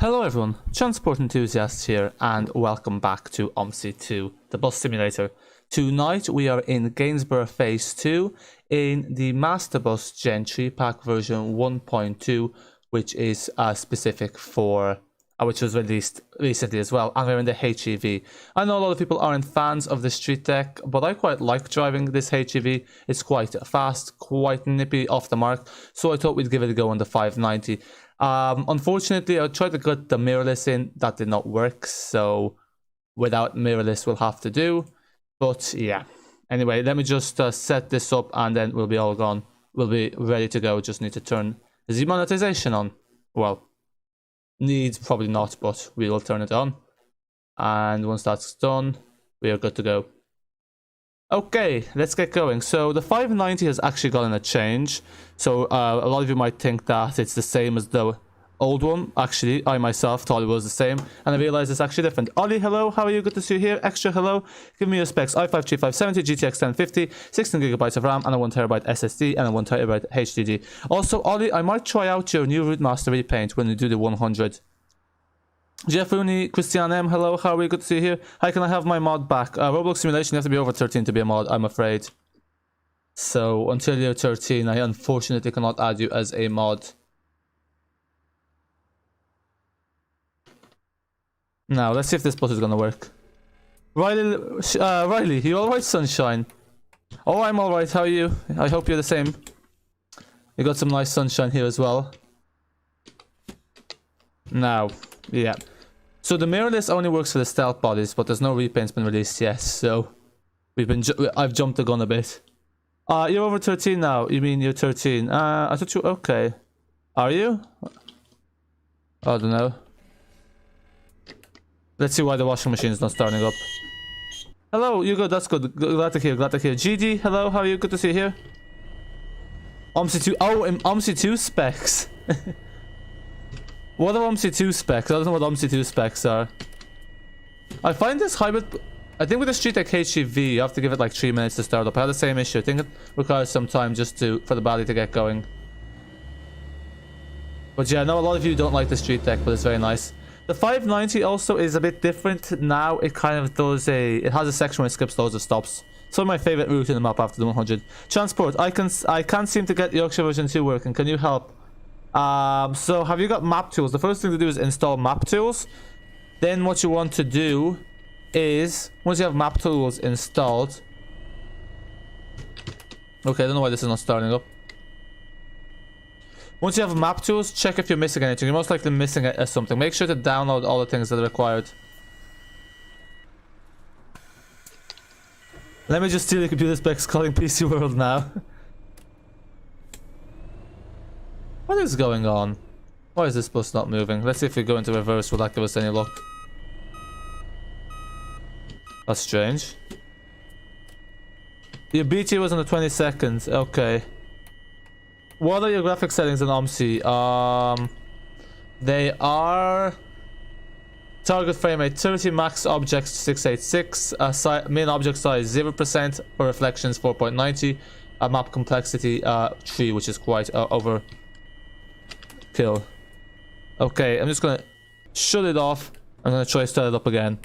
Hello everyone, transport enthusiasts here and welcome back to Omsi 2, the bus simulator. Tonight we are in Gainsborough Phase II in the MAsterbus Gen 3-pack version 1.2, which is specific for, which was released recently as well, and we're in the HEV. I know a lot of people aren't fans of the Streetdeck, but I quite like driving this HEV. It's quite fast, quite nippy off the mark, so I thought we'd give it a go on the 590. Unfortunately, I tried to get the mirrorless in, that did not work, so without mirrorless we'll have to do. But yeah, anyway, let me just set this up and then we'll be all gone. We'll be ready to go. Just need to turn the monetization on. Well, needs probably not, but we will turn it on, and once that's done we are good to go. Okay, let's get going. So the 590 has actually gotten a change. So a lot of you might think that it's the same as the old one. Actually, I myself thought it was the same, and I realized it's actually different. Ollie, hello, how are you? Good to see you here. Extra, hello. Give me your specs. i5 3570, GTX 1050, 16GB of RAM, and a 1TB SSD, and a 1TB HDD. Also, Ollie, I might try out your new Rootmaster repaint when you do the 100. Jeff Rooney, Christian M, hello, how are we? Good to see you here. Hi, can I have my mod back? Roblox simulation, you have to be over 13 to be a mod, I'm afraid. So, until you're 13, I unfortunately cannot add you as a mod. Now, let's see if this bus is gonna work. Riley, you alright, sunshine? Oh, I'm alright, how are you? I hope you're the same. You got some nice sunshine here as well. Now, yeah. So the mirrorless only works for the stealth bodies, but there's no repaints been released yet, so I've jumped the gun a bit. You're over 13 now. You mean you're 13? I thought you okay. Are you? I don't know. Let's see why the washing machine is not starting up. Hello, you good? That's good. Glad to hear. Glad to hear. GD, hello. How are you? Good to see you here. Omsi 2. Oh, Omsi 2 specs. What are Omsi 2 specs? I don't know what Omsi 2 specs are. I find this hybrid... I think with the Streetdeck HEV, you have to give it like 3 minutes to start up. I had the same issue. I think it requires some time just for the battery to get going. But yeah, I know a lot of you don't like the Streetdeck, but it's very nice. The 590 also is a bit different now. It kind of does it has a section where it skips loads of stops. It's one of my favorite route in the map after the 100. Transport, I can't seem to get Yorkshire version 2 working. Can you help? So have you got map tools? The first thing to do is install map tools. Then what you want to do is, once you have map tools installed... Okay, I don't know why this is not starting up. Once you have map tools, check if you're missing anything. You're most likely missing something. Make sure to download all the things that are required. Let me just steal the computer specs calling PC World now. What is going on? Why is this bus not moving? Let's see if we go into reverse. Will that give us any luck? That's strange. Your BT was on the 22nd. Okay. What are your graphic settings in Omsi? They are... Target frame rate 30, max objects 686, main object size 0%, for reflections 4.90, map complexity 3, which is quite over... Kill. Okay, I'm just gonna shut it off. I'm gonna try to start it up again.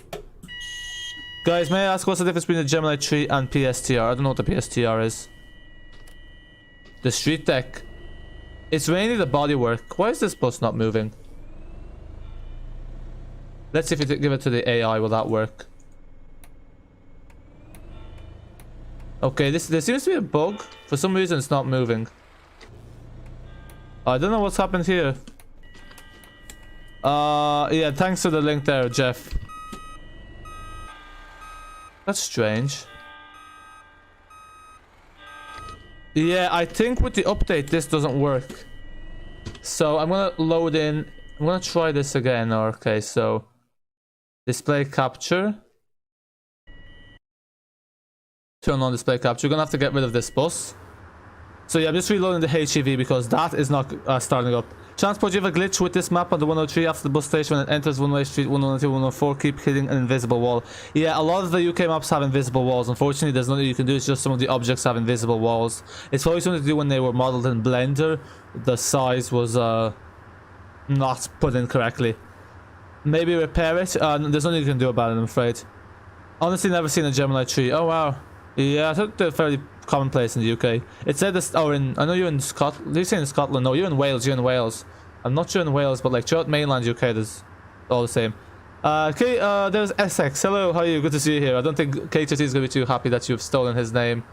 Guys, may I ask what's the difference between the Gemini 3 and PSTR? I don't know what the PSTR is. The Streetdeck. It's mainly the bodywork. Why is this bus not moving? Let's see if we give it to the AI. Will that work? Okay, there seems to be a bug. For some reason, it's not moving. I don't know what's happened here. Yeah, thanks for the link there, Jeff. That's strange. Yeah, I think with the update this doesn't work. So I'm gonna load in. I'm gonna try this again. Okay, so display capture. Turn on display capture. We're gonna have to get rid of this bus. So yeah, I'm just reloading the HEV because that is not starting up. Transport, you have a glitch with this map on the 103 after the bus station when it enters one-way street 102, 104. Keep hitting an invisible wall. Yeah, a lot of the UK maps have invisible walls. Unfortunately, there's nothing you can do. It's just some of the objects have invisible walls. It's probably something to do when they were modeled in Blender. The size was not put in correctly. Maybe repair it. There's nothing you can do about it, I'm afraid. Honestly, never seen a Gemini tree. Oh wow. Yeah, I thought they're fairly commonplace in the UK. It said this. Oh, I know you're in Scotland. You're saying in Scotland? No, you're in Wales. You're in Wales. I'm not sure in Wales, but like throughout mainland UK, there's all the same. Okay, there's SX. Hello, how are you? Good to see you here. I don't think KTT is gonna be too happy that you've stolen his name.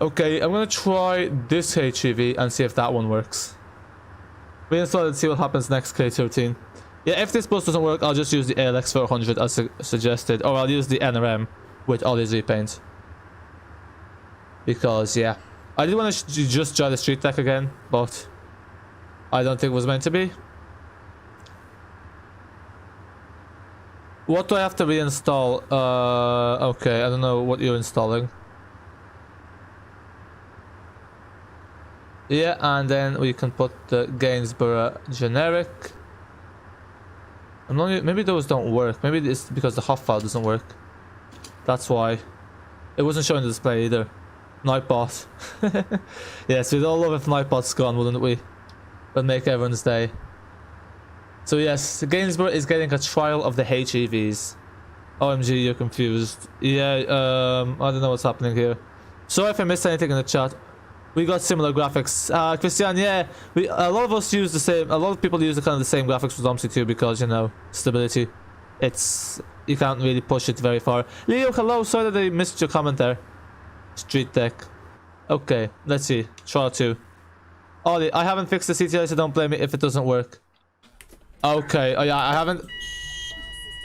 Okay, I'm gonna try this HEV and see if that one works. Reinstall it and see what happens next, K13. Yeah, if this bus doesn't work, I'll just use the ALX400 as suggested, or I'll use the NRM with all these repaints. Because, yeah, I did want to just try the Streetdeck again, but I don't think it was meant to be. What do I have to reinstall? Okay, I don't know what you're installing. Yeah, and then we can put the Gainsborough generic. Maybe those don't work. Maybe it's because the HOF file doesn't work. That's why. It wasn't showing the display either. Nightbot. Yes, we'd all love if Nightbot's gone, wouldn't we? That'd make everyone's day. So yes, Gainsborough is getting a trial of the HEVs. OMG, you're confused. Yeah, I don't know what's happening here. Sorry if I missed anything in the chat. We got similar graphics. Christian, yeah, a lot of us use the same. A lot of people use the kind of the same graphics with Omsi too, because you know stability. You can't really push it very far. Leo, hello. Sorry that I missed your comment there. Streetdeck. Okay, let's see. Trial 2. Ollie, I haven't fixed the CTI, so don't blame me if it doesn't work. Okay, oh yeah, I haven't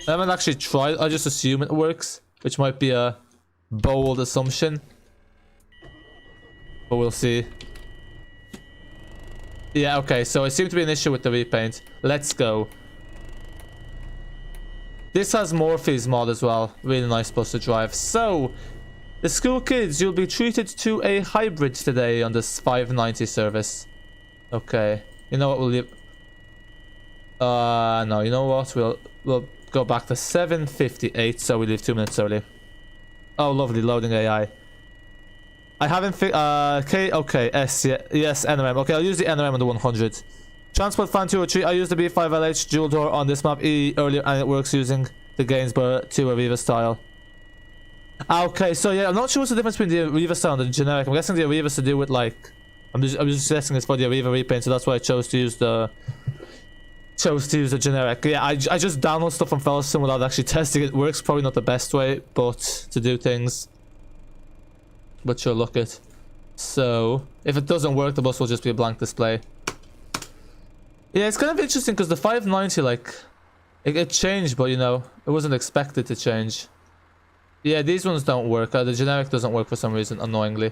actually tried. I just assume it works, which might be a bold assumption. But we'll see. Yeah, okay, so it seemed to be an issue with the repaint. Let's go. This has Morphi's mod as well. Really nice bus to drive. So, the school kids, you'll be treated to a hybrid today on this 590 service. Okay. You know what, we'll leave... no, you know what? We'll go back to 7:58, so we leave 2 minutes early. Oh, lovely, loading AI. I haven't okay, S, yeah, yes, NRM. Okay, I'll use the NRM on the 100. Transport Fan 203, I used the B5LH dual door on this map earlier, and it works using the Gainsborough 2 Arriva style. Okay, so yeah, I'm not sure what's the difference between the Arriva style and the generic. I'm guessing the Arriva's to do with like... I'm just guessing it's for the Arriva repaint, so that's why I chose to use the generic. Yeah, I just download stuff from Felson without actually testing it. It works probably not the best way, but to do things. But sure, look it. So, if it doesn't work, the bus will just be a blank display. Yeah, it's kind of interesting because the 590, like, it changed, but you know, it wasn't expected to change. Yeah, these ones don't work. The generic doesn't work for some reason, annoyingly.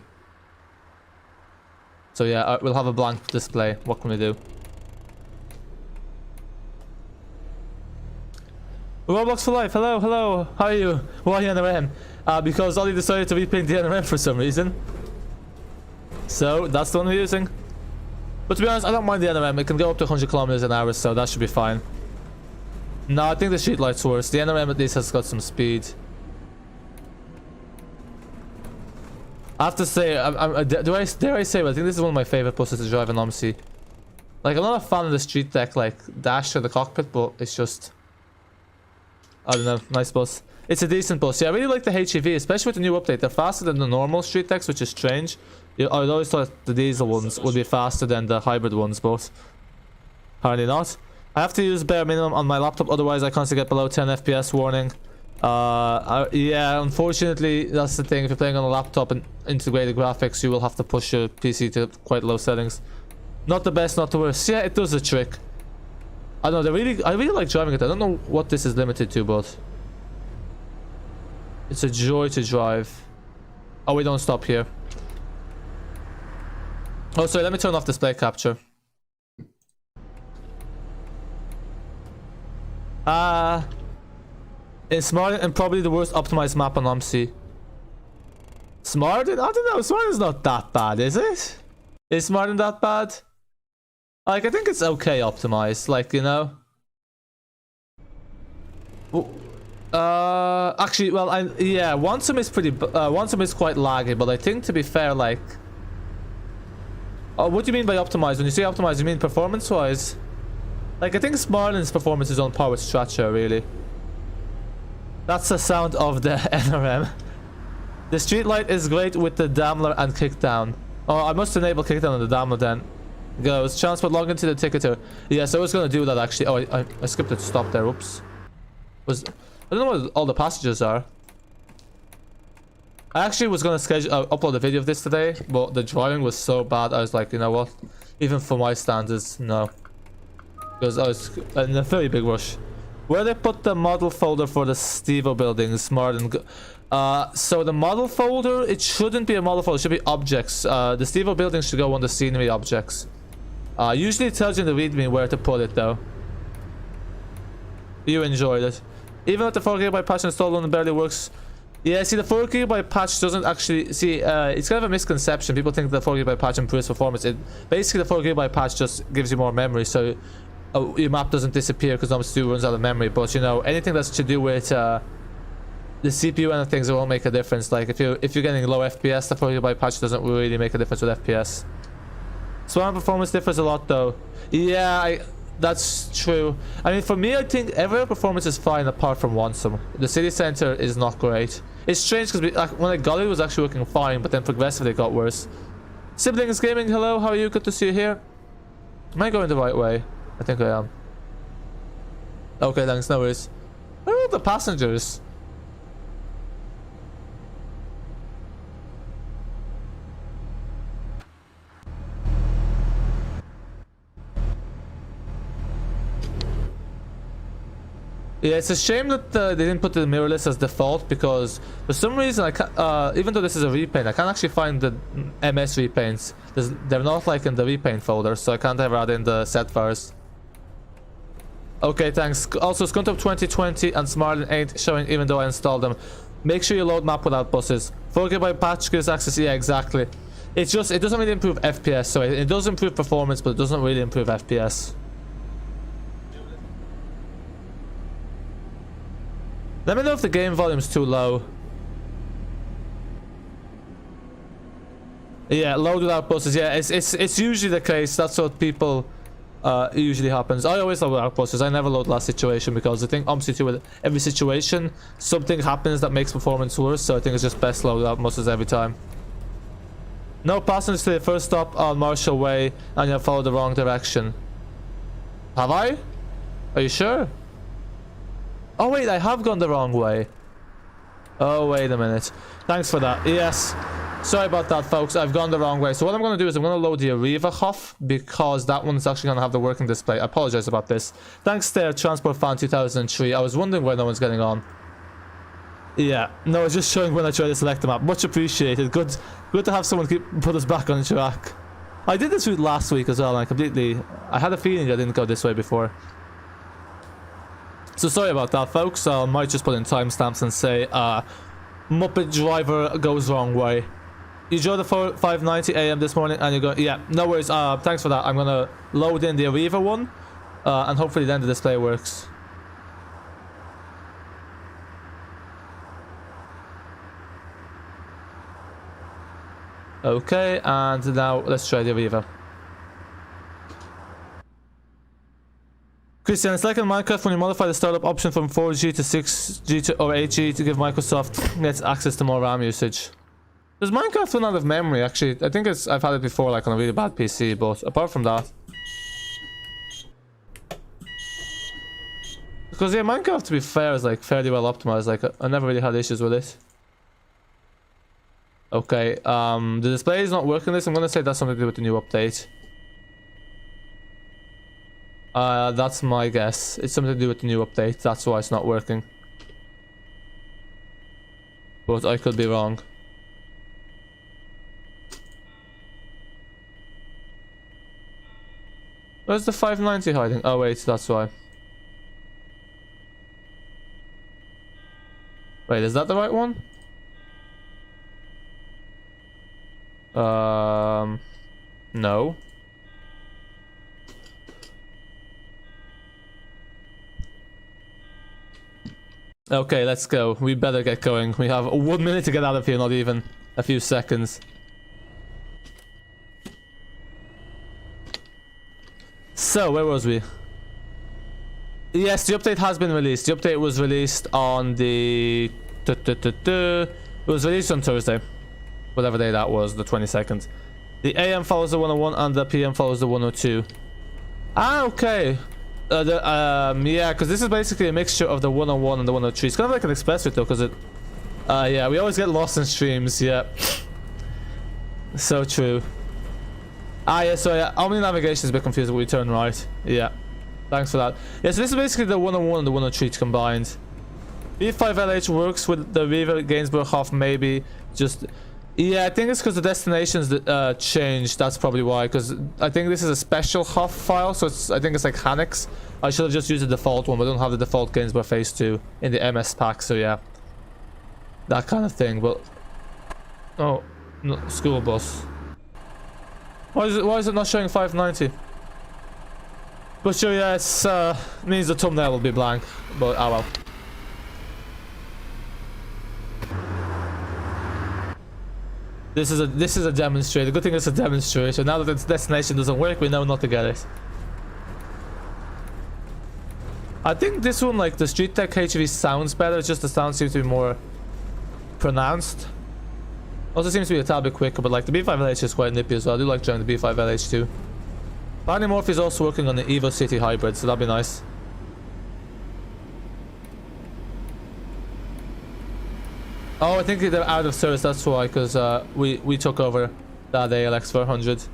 So yeah, we'll have a blank display. What can we do? Roblox for life. Hello, hello. How are you? Why NRM? Because Ollie decided to repaint the NRM for some reason. So that's the one we're using. But to be honest, I don't mind the NRM. It can go up to 100 kilometers an hour, so that should be fine. No, I think the street light's worse. The NRM at least has got some speed. I have to say, dare I say, I think this is one of my favorite buses to drive in Omsi. Like, I'm not a fan of the Streetdeck, like, dash or the cockpit, but it's just... I don't know, nice bus. It's a decent bus. Yeah, I really like the HEV, especially with the new update. They're faster than the normal Streetdecks, which is strange. I always thought the diesel ones would be faster than the hybrid ones, but apparently not. I have to use bare minimum on my laptop, otherwise I constantly get below 10 FPS warning. Yeah, unfortunately, that's the thing. If you're playing on a laptop and integrated graphics, you will have to push your PC to quite low settings. Not the best, not the worst. Yeah, it does the trick. I don't know, I really like driving it. I don't know what this is limited to, but it's a joy to drive. Oh, we don't stop here. Oh, sorry, let me turn off display capture. In Smarden, and probably the worst optimized map on Omsi. Smarden? I don't know, Smarden's not that bad, is it? Is Smarden that bad? Like, I think it's okay optimized, like, you know. Actually, well, yeah, Wansum is Wansum is quite laggy, but I think, to be fair, like... Oh, what do you mean by optimized? When you say optimized, you mean performance-wise? Like, I think Smarlin's performance is on par with Stratcher, really. That's the sound of the NRM. The street light is great with the Daimler and kickdown. Oh, I must enable kickdown on the Daimler then. Goes, transport log into the ticketer. Yes, I was gonna do that actually. Oh, I skipped a stop there, oops. I don't know what all the passengers are. I actually was gonna upload a video of this today, but the driving was so bad, I was like, you know what? Even for my standards, no. Because I was in a very big rush. Where they put the model folder for the Stevo buildings, Martin? So the model folder, it shouldn't be a model folder, it should be objects. The Stevo buildings should go on the scenery objects. Usually it tells you in the readme where to put it though. You enjoyed it. Even if the 4GB patch installed on barely works. Yeah, see, the 4GB patch doesn't actually... See, it's kind of a misconception. People think the 4GB patch improves performance. Basically, the 4GB patch just gives you more memory, so your map doesn't disappear because Omsi 2 runs out of memory. But, you know, anything that's to do with the CPU and things, it won't make a difference. Like, if you're getting low FPS, the 4GB patch doesn't really make a difference with FPS. Swarm performance differs a lot, though. Yeah, that's true. I mean, for me, I think every performance is fine apart from Wansum. The city center is not great. It's strange because when I got it, it was actually working fine, but then progressively it got worse. Siblings Gaming, hello, how are you? Good to see you here. Am I going the right way? I think I am. Okay, thanks, no worries. Where are all the passengers? Yeah, it's a shame that they didn't put the mirrorless as default, because for some reason I can't, even though this is a repaint, I can't actually find the MS repaints. They're not like in the repaint folder, so I can't ever add in the set files. Okay, thanks. Also, Scuntop 2020 and Smarlin ain't showing even though I installed them. Make sure you load map without buses. 4GB patch gives access, yeah, exactly. It doesn't really improve FPS, so it does improve performance, but it doesn't really improve FPS. Let me know if the game volume's too low. Yeah, load without buses. Yeah, it's usually the case. That's what people usually happens. I always load without buses. I never load last situation because I think Omsi 2 with every situation something happens that makes performance worse. So I think it's just best load without buses every time. No passengers to the first stop on Marshall Way, and you follow the wrong direction. Have I? Are you sure? Oh wait, I have gone the wrong way. Oh, wait a minute. Thanks for that. Yes. Sorry about that, folks. I've gone the wrong way. So what I'm going to do is I'm going to load the Arriva HEV because that one's actually going to have the working display. I apologize about this. Thanks there, Transport Fan 2003. I was wondering why no one's getting on. Yeah. No, it's just showing when I try to select the map. Much appreciated. Good to have someone put us back on track. I did this route last week as well, and I had a feeling I didn't go this way before. So sorry about that, folks. I might just put in timestamps and say, Muppet driver goes wrong way. You drove the 5:90 AM this morning and you go, yeah, no worries. Thanks for that. I'm gonna load in the Arriva one, and hopefully then the display works. Okay, and now let's try the Arriva. Christian, it's like in Minecraft when you modify the startup option from 4G to 6G or 8G to give Microsoft gets access to more RAM usage. Does Minecraft run out of memory? Actually, I think I've had it before, like on a really bad PC, but apart from that. Because yeah, Minecraft, to be fair, is like fairly well optimized. Like I never really had issues with it. Okay, the display is not working this. I'm gonna say that's something to do with the new update. That's my guess. It's something to do with the new update. That's why it's not working. But I could be wrong. Where's the 590 hiding? Oh wait, that's why. Wait, is that the right one? No. Okay, let's go. We better get going. We have 1 minute to get out of here, not even a few seconds. So, where was we? Yes, the update has been released. The update was released on the... It was released on Thursday. Whatever day that was, the 22nd. The AM follows the 101 and the PM follows the 102. Ah, okay. Yeah, because this is basically a mixture of the 101 and the 103. It's kind of like an express route though, because it... yeah, we always get lost in streams, yeah. So true. Ah, yeah, so yeah, Omni navigation is a bit confusing when we turn right. Yeah. Thanks for that. Yeah, so this is basically the 101 and the 103 combined. V5LH works with the Viva Gainsborough HEV, maybe. Just... Yeah, I think it's because the destinations changed. That's probably why. Because I think this is a special HEV file, so I think it's like Hanix. I should have just used the default one, but I don't have the default Gainsborough Phase II in the MS pack, so yeah. That kind of thing, but... Oh, no, school bus. Why is it not showing 590? But sure, yeah, it's means the thumbnail will be blank, but oh well. This is a demonstrator. Good thing it's a demonstrator. Now that its destination doesn't work, we know not to get it. I think this one, like the Streetdeck HEV, sounds better. It's just the sound seems to be more pronounced. Also seems to be a tad bit quicker, but like the B5LH is quite nippy as well. I do like trying the B5LH too. Finally, Morphi is also working on the Evo City hybrid, so that'd be nice. Oh, I think they're out of service, that's why, because we took over that ALX400.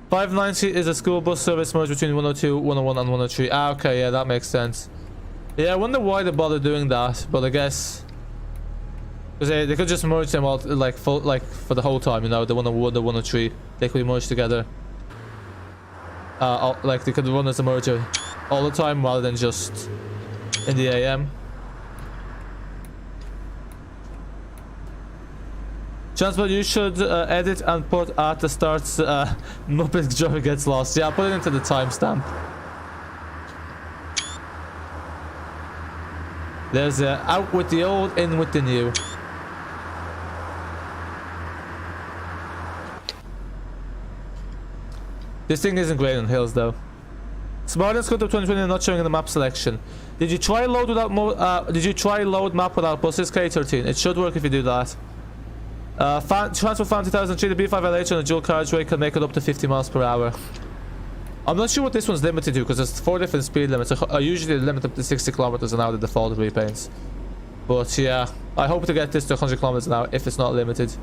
590 is a school bus service merged between 102, 101 and 103. Ah, okay, yeah, that makes sense. Yeah, I wonder why they bother doing that, but I guess... Because they could just merge them all, like for the whole time, you know, the 101, the 103. They could be merged together. Like, they could run as a merger all the time rather than just in the AM. Transport, you should edit and put at the start Muppet driver gets lost. Yeah, I'll put it into the timestamp. There's out with the old, in with the new. This thing isn't great on hills though. Smart and Scout of 2020 not showing in the map selection. Did you try load without did you try load map without buses? K13. It should work if you do that. Transfer Fan 2003, the B5LH on a dual carriageway can make it up to 50 miles per hour. I'm not sure what this one's limited to because there's 4 different speed limits. I usually limit up to 60 kilometers an hour, the default repaints. But yeah, I hope to get this to 100 kilometers an hour if it's not limited.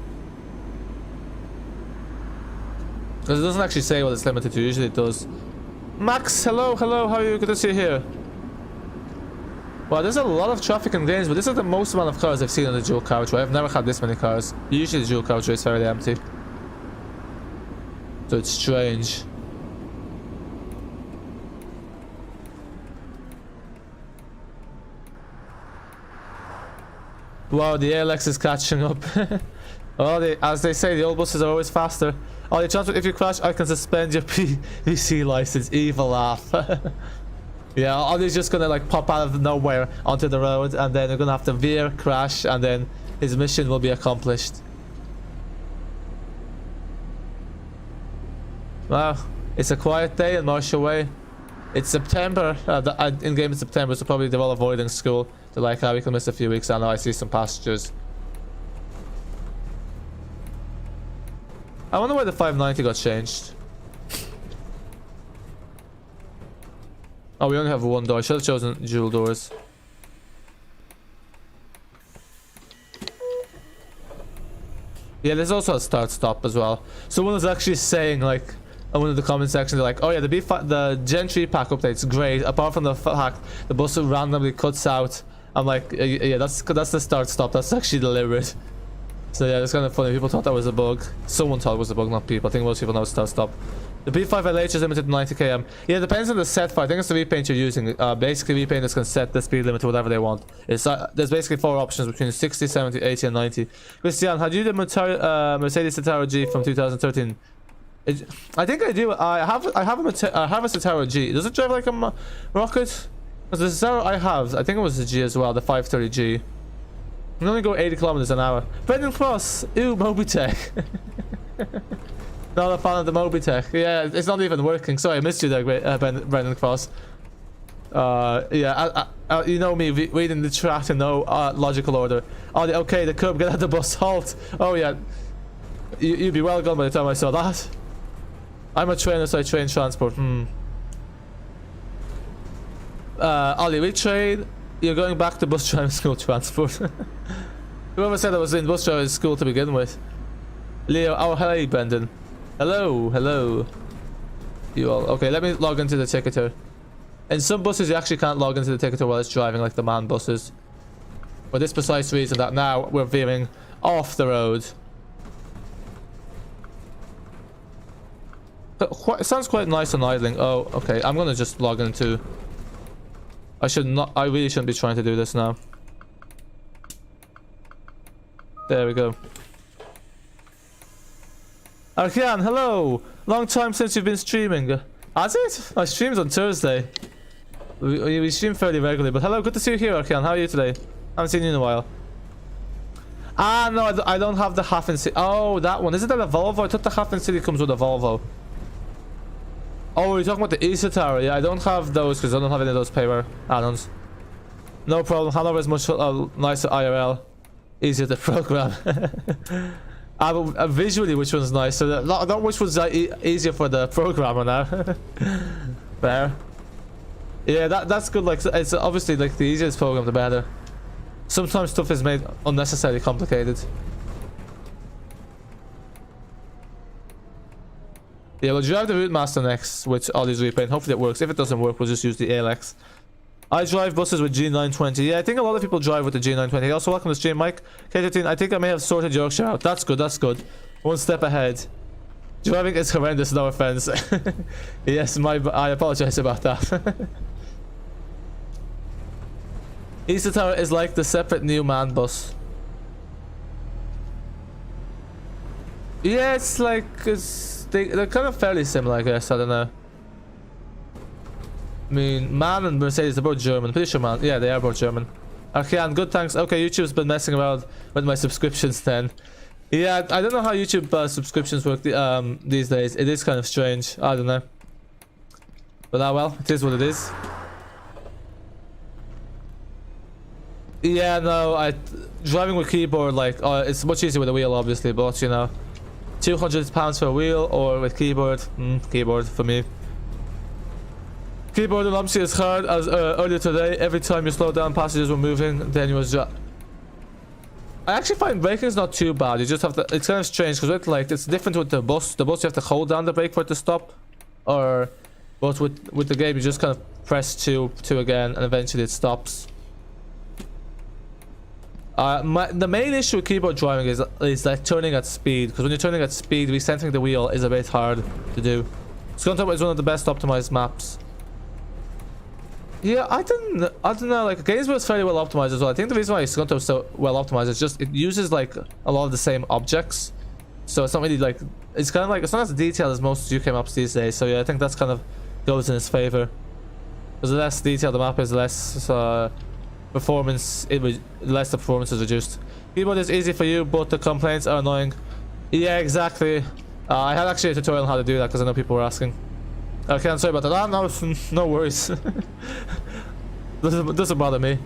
Because it doesn't actually say what it's limited to, usually it does. Max, hello, how are you? Good to see you here. Wow, there's a lot of traffic in Gainsborough. This is the most amount of cars I've seen on the dual carriageway. I've never had this many cars. Usually the dual carriageway is fairly empty. So it's strange. Wow, the ALX is catching up. Well, as they say, the old buses are always faster. Oh, the transport, if you crash, I can suspend your PC license. Evil laugh. Yeah, Ollie's just gonna like pop out of nowhere onto the road and then you're gonna have to veer, crash, and then his mission will be accomplished. Wow, it's a quiet day in Marshall Way. It's September, in game in September, so probably they're all avoiding school. They're like, we can miss a few weeks. I know I see some passengers. I wonder why the 590 got changed. Oh, we only have one door. I should have chosen dual doors. Yeah, there's also a start-stop as well. Someone was actually saying, like, in one of the comment sections, they're like, oh yeah, the Gen 3 pack update's great, apart from the fact the bus randomly cuts out. I'm like, yeah, that's the start-stop. That's actually deliberate. So yeah, it's kind of funny. People thought that was a bug. Someone thought it was a bug, not people. I think most people know it's start-stop. The B5LH is limited to 90 km. Yeah, it depends on the set file. I think it's the repaint you're using. Basically, repainters can set the speed limit to whatever they want. It's there's basically 4 options between 60, 70, 80, and 90. Christian, had you the Mercedes Citaro G from 2013? I think I do. I have a Citaro G. Does it drive like a rocket? Because the Citaro I have, I think it was the G as well, the 530G. You can only go 80 kilometers an hour. Brendan Cross, ew, Mobitech. Not a fan of the Mobitech. Yeah, it's not even working. Sorry, I missed you there, Brendan Cross. Yeah, you know me, reading the track in no logical order. Oh, okay, the curb, get out the bus, halt. Oh yeah, you'd be well gone by the time I saw that. I'm a trainer, so I train transport. Ollie, we train. You're going back to bus driving school transport. Whoever said I was in bus driving school to begin with? Leo, oh hey Brendan. Hello, hello. You all, okay, let me log into the ticketer. In some buses you actually can't log into the ticketer while it's driving, like the man buses. For this precise reason that now we're veering off the road. It sounds quite nice on idling. Oh, okay, I'm gonna just log into... I really shouldn't be trying to do this now. There we go. Arkian, hello! Long time since you've been streaming. Has it? I streamed on Thursday. We stream fairly regularly, but hello, good to see you here, Arkian. How are you today? I haven't seen you in a while. Ah, no, I don't have the Half in City. Oh, that one. Isn't that a Volvo? I thought the Half in City comes with a Volvo. Oh, you're talking about the Easter Tower. Yeah, I don't have those because I don't have any of those paper add-ons. No problem. Hanover is much nicer IRL. Easier to program. Visually, which one's nicer? Not which one's easier for the programmer now. Fair. Yeah, that's good. Like, it's obviously like the easier it's programmed, the better. Sometimes stuff is made unnecessarily complicated. Yeah, we'll drive the Routemaster next with Ollie's repaint. Hopefully it works. If it doesn't work, we'll just use the ALX. I drive buses with G920. Yeah, I think a lot of people drive with the G920. Also, welcome to stream, Mike. K13, I think I may have sorted Yorkshire out. That's good, that's good. One step ahead. Driving is horrendous, no offense. Yes, I apologize about that. Easter Tower is like the separate new man bus. Yeah, it's like... they're kind of fairly similar, I guess. I don't know. I mean, Man and Mercedes, they're both German. Pretty sure Man. Yeah, they are both German. Okay, and good, thanks. Okay, YouTube's been messing around with my subscriptions then. Yeah, I don't know how YouTube subscriptions work these days. It is kind of strange. I don't know. But well, it is what it is. Yeah, no, driving with keyboard, like, it's much easier with a wheel, obviously, but you know, £200 for a wheel or with keyboard, keyboard for me. Keyboard in Omsi is hard as earlier today. Every time you slow down, passengers were moving, then you was just... I actually find braking is not too bad. You just have to... It's kind of strange because like it's different with the bus. The bus you have to hold down the brake for it to stop, but with the game you just kind of press two again, and eventually it stops. The main issue with keyboard driving is like turning at speed, because when you're turning at speed, recentering the wheel is a bit hard to do. Scunthorpe is one of the best optimized maps. Yeah, I don't know. Like, Gainsborough is fairly well optimized as well. I think the reason why Scunthorpe is so well optimized is just it uses like a lot of the same objects, so it's not really like it's kind of like it's not as detailed as most UK maps these days. So yeah, I think that's kind of goes in its favor. Because the less detailed the map is, the less performance less the performance is reduced. Keyboard is easy for you, but the complaints are annoying. Yeah, exactly. I had actually a tutorial on how to do that because I know people were asking. Okay, I'm sorry about that. No worries. doesn't bother me.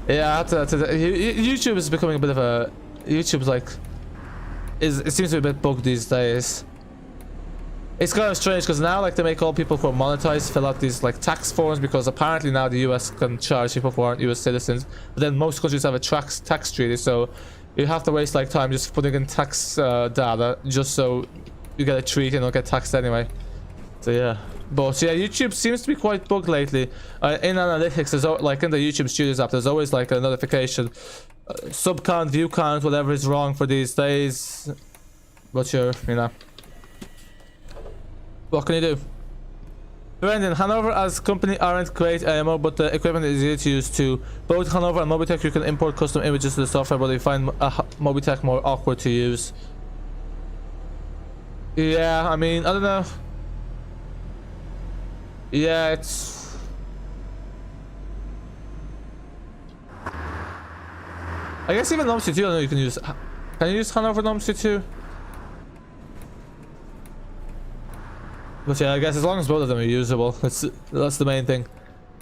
Yeah, I had to YouTube is becoming a bit of a... YouTube's like... it seems to be a bit bugged these days. It's kind of strange because now like they make all people who are monetized fill out these like tax forms, because apparently now the US can charge people who aren't US citizens. But then most countries have a tax treaty, so you have to waste like time just putting in tax data just so you get a treat and don't get taxed anyway. So yeah, but yeah, YouTube seems to be quite bugged lately. In analytics, there's like in the YouTube Studios app, there's always like a notification, sub count, view count, whatever is wrong for these days. But you know, what can you do? Brendan, Hanover as company aren't great anymore, but the equipment is easy to use too. Both Hanover and Mobitech, you can import custom images to the software, but you find Mobitech more awkward to use. Yeah, I mean, I don't know. Yeah, it's... I guess even Omsi 2, I know you can use... Can you use Hanover and Omsi 2? But yeah, I guess as long as both of them are usable, that's the main thing.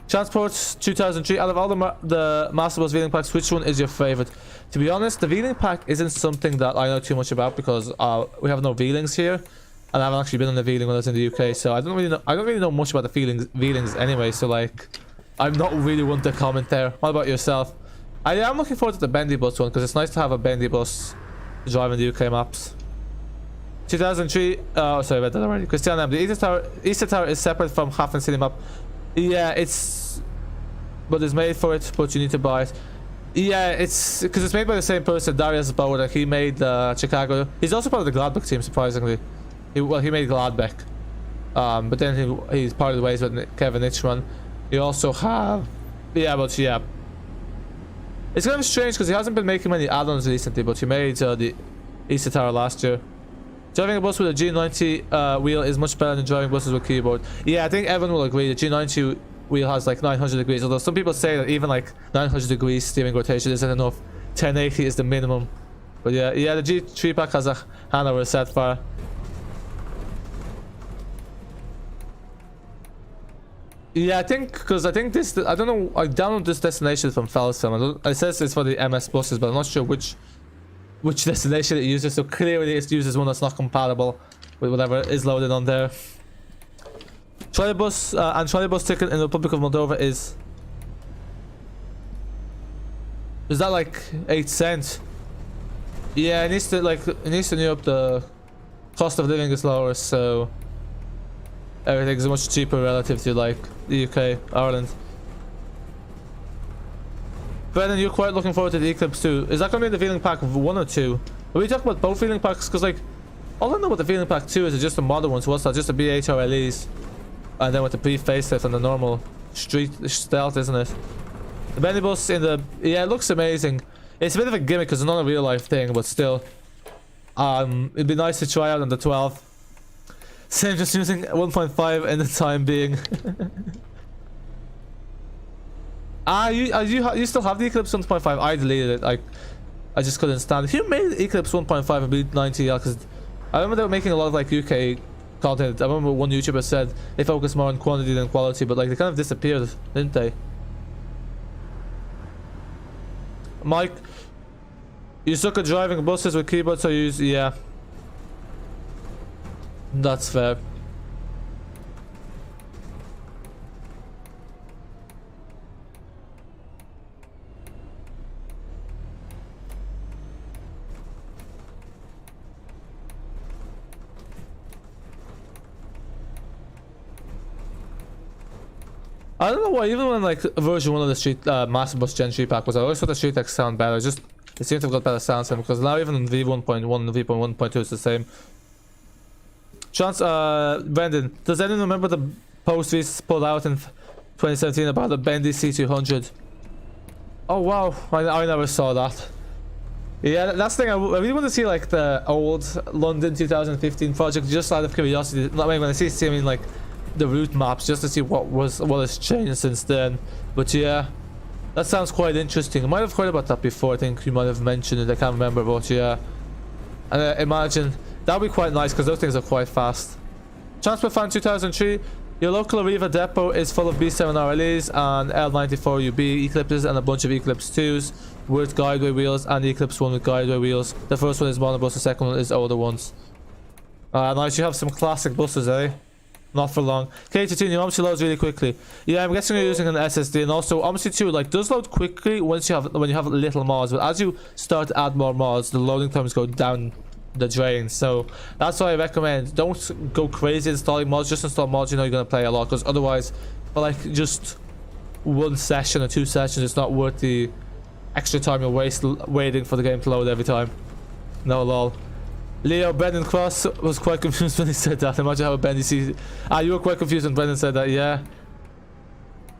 Transport 2003. Out of all the MAsterbus V-Link packs, which one is your favorite? To be honest, the V-Link pack isn't something that I know too much about because we have no V-Links here, and I haven't actually been on the V-Link when I was in the UK, so I don't really know much about the V-Links anyway. So like, I'm not really one to comment there. What about yourself? I am looking forward to the bendy bus one because it's nice to have a bendy bus to drive in the UK maps. 2003. Oh, sorry, I read that already. Christian M. The Easter Tower is separate from Hafen City map. Yeah, but it's made for it, but you need to buy it. Yeah, it's because it's made by the same person, Darius Bowder. He made Chicago. He's also part of the Gladbeck team, surprisingly. He made Gladbeck, but then he's parted ways with Kevin Itchman. You also have, it's kind of strange because he hasn't been making many add-ons recently, but he made the Easter Tower last year. Driving a bus with a G90 wheel is much better than driving buses with keyboard. Yeah, I think everyone will agree. The G90 wheel has like 900 degrees, although some people say that even like 900 degrees steering rotation isn't enough. 1080 is the minimum. But yeah, the G3 pack has a Hanover set fire. Yeah, I think this, I don't know, I downloaded this destination from Felsfilm. It says it's for the MS buses, but I'm not sure which destination it uses, so clearly it uses one that's not compatible with whatever is loaded on there. Trolleybus and trolleybus ticket in the Republic of Moldova is that like 8 cents? Yeah, it needs to new up. The cost of living is lower, so everything's much cheaper relative to like the UK, Ireland. Brendan, you're quite looking forward to the Eclipse too. Is that going to be the V-Link pack of 1 or 2? Are we talking about both V-Link packs? Because like, all I know about the V-Link pack 2 is just the modern ones. What's that? Just the BHRLEs. And then with the pre-facelift and the normal street stealth, isn't it? The bendy bus in the... Yeah, it looks amazing. It's a bit of a gimmick because it's not a real life thing, but still. It'd be nice to try out on the 12. Same, just using 1.5 in the time being. You still have the Eclipse 1.5? I deleted it. I just couldn't stand it. Who made Eclipse 1.5 and B90L? Because I remember they were making a lot of like UK content. I remember one YouTuber said they focus more on quantity than quality, but like they kind of disappeared, didn't they? Mike, you suck at driving buses with keyboards, so use... Yeah, that's fair. I don't know why, even when like version 1 of the MAsterbus Gen 3 pack was, I always thought the Streetdecks sound better. It seems to have got better sound system, because now even in v1.1 and v1.2 it's the same. Brendan, does anyone remember the post we pulled out in 2017 about the bendy C200? Oh wow, I never saw that. Yeah, that's the thing. I really want to see like the old London 2015 project, just out of curiosity. Not when I see I mean like the route maps, just to see what has changed since then. But yeah, that sounds quite interesting. I might have heard about that before. I think you might have mentioned it. I can't remember, but yeah. And I imagine that would be quite nice because those things are quite fast. Transport Fan 2003. Your local Arriva depot is full of B7 RLEs and L94 UB Eclipses and a bunch of Eclipse 2s with guideway wheels and the Eclipse 1 with guideway wheels. The first one is monobus, the second one is older ones. Nice, you have some classic buses, eh? Not for long. KT2 new Omsi loads really quickly. Yeah, I'm guessing you're using an SSD, and also Omsi 2 like does load quickly when you have little mods, but as you start to add more mods, the loading times go down the drain. So that's why I recommend don't go crazy installing mods. Just install mods you know you're gonna play a lot, because otherwise for like just 1 session or 2 sessions it's not worth the extra time you waste waiting for the game to load every time. No lol. Leo, Brendan Cross was quite confused when he said that. Imagine how a bendy C... you were quite confused when Brendan said that, yeah.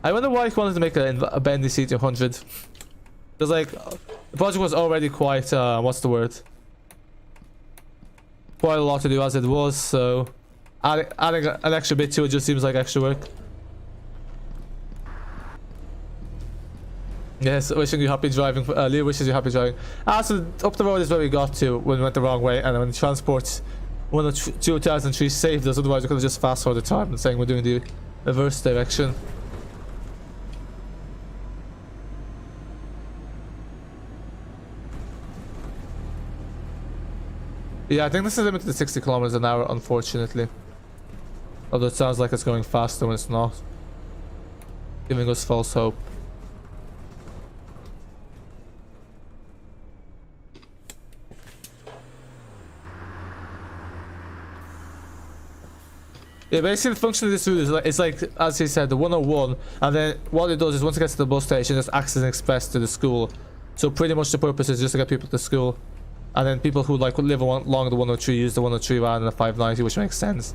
I wonder why he wanted to make a bendy C200. Because like, the project was already quite, what's the word? Quite a lot to do as it was, so... Adding an extra bit to it just seems like extra work. Yes, wishing you happy driving. Leo wishes you happy driving. So up the road is where we got to when we went the wrong way, and when transport one of 2003 saved us, otherwise we could have just fast forwarded time and saying we're doing the reverse direction. Yeah, I think this is limited to 60 kilometers an hour, unfortunately. Although it sounds like it's going faster when it's not. Giving us false hope. Yeah, basically the function of this route is like, it's like, as he said, the 101, and then what it does is once it gets to the bus station, it just acts as an express to the school. So pretty much the purpose is just to get people to school. And then people who like live along the 103 use the 103 rather than the 590, which makes sense.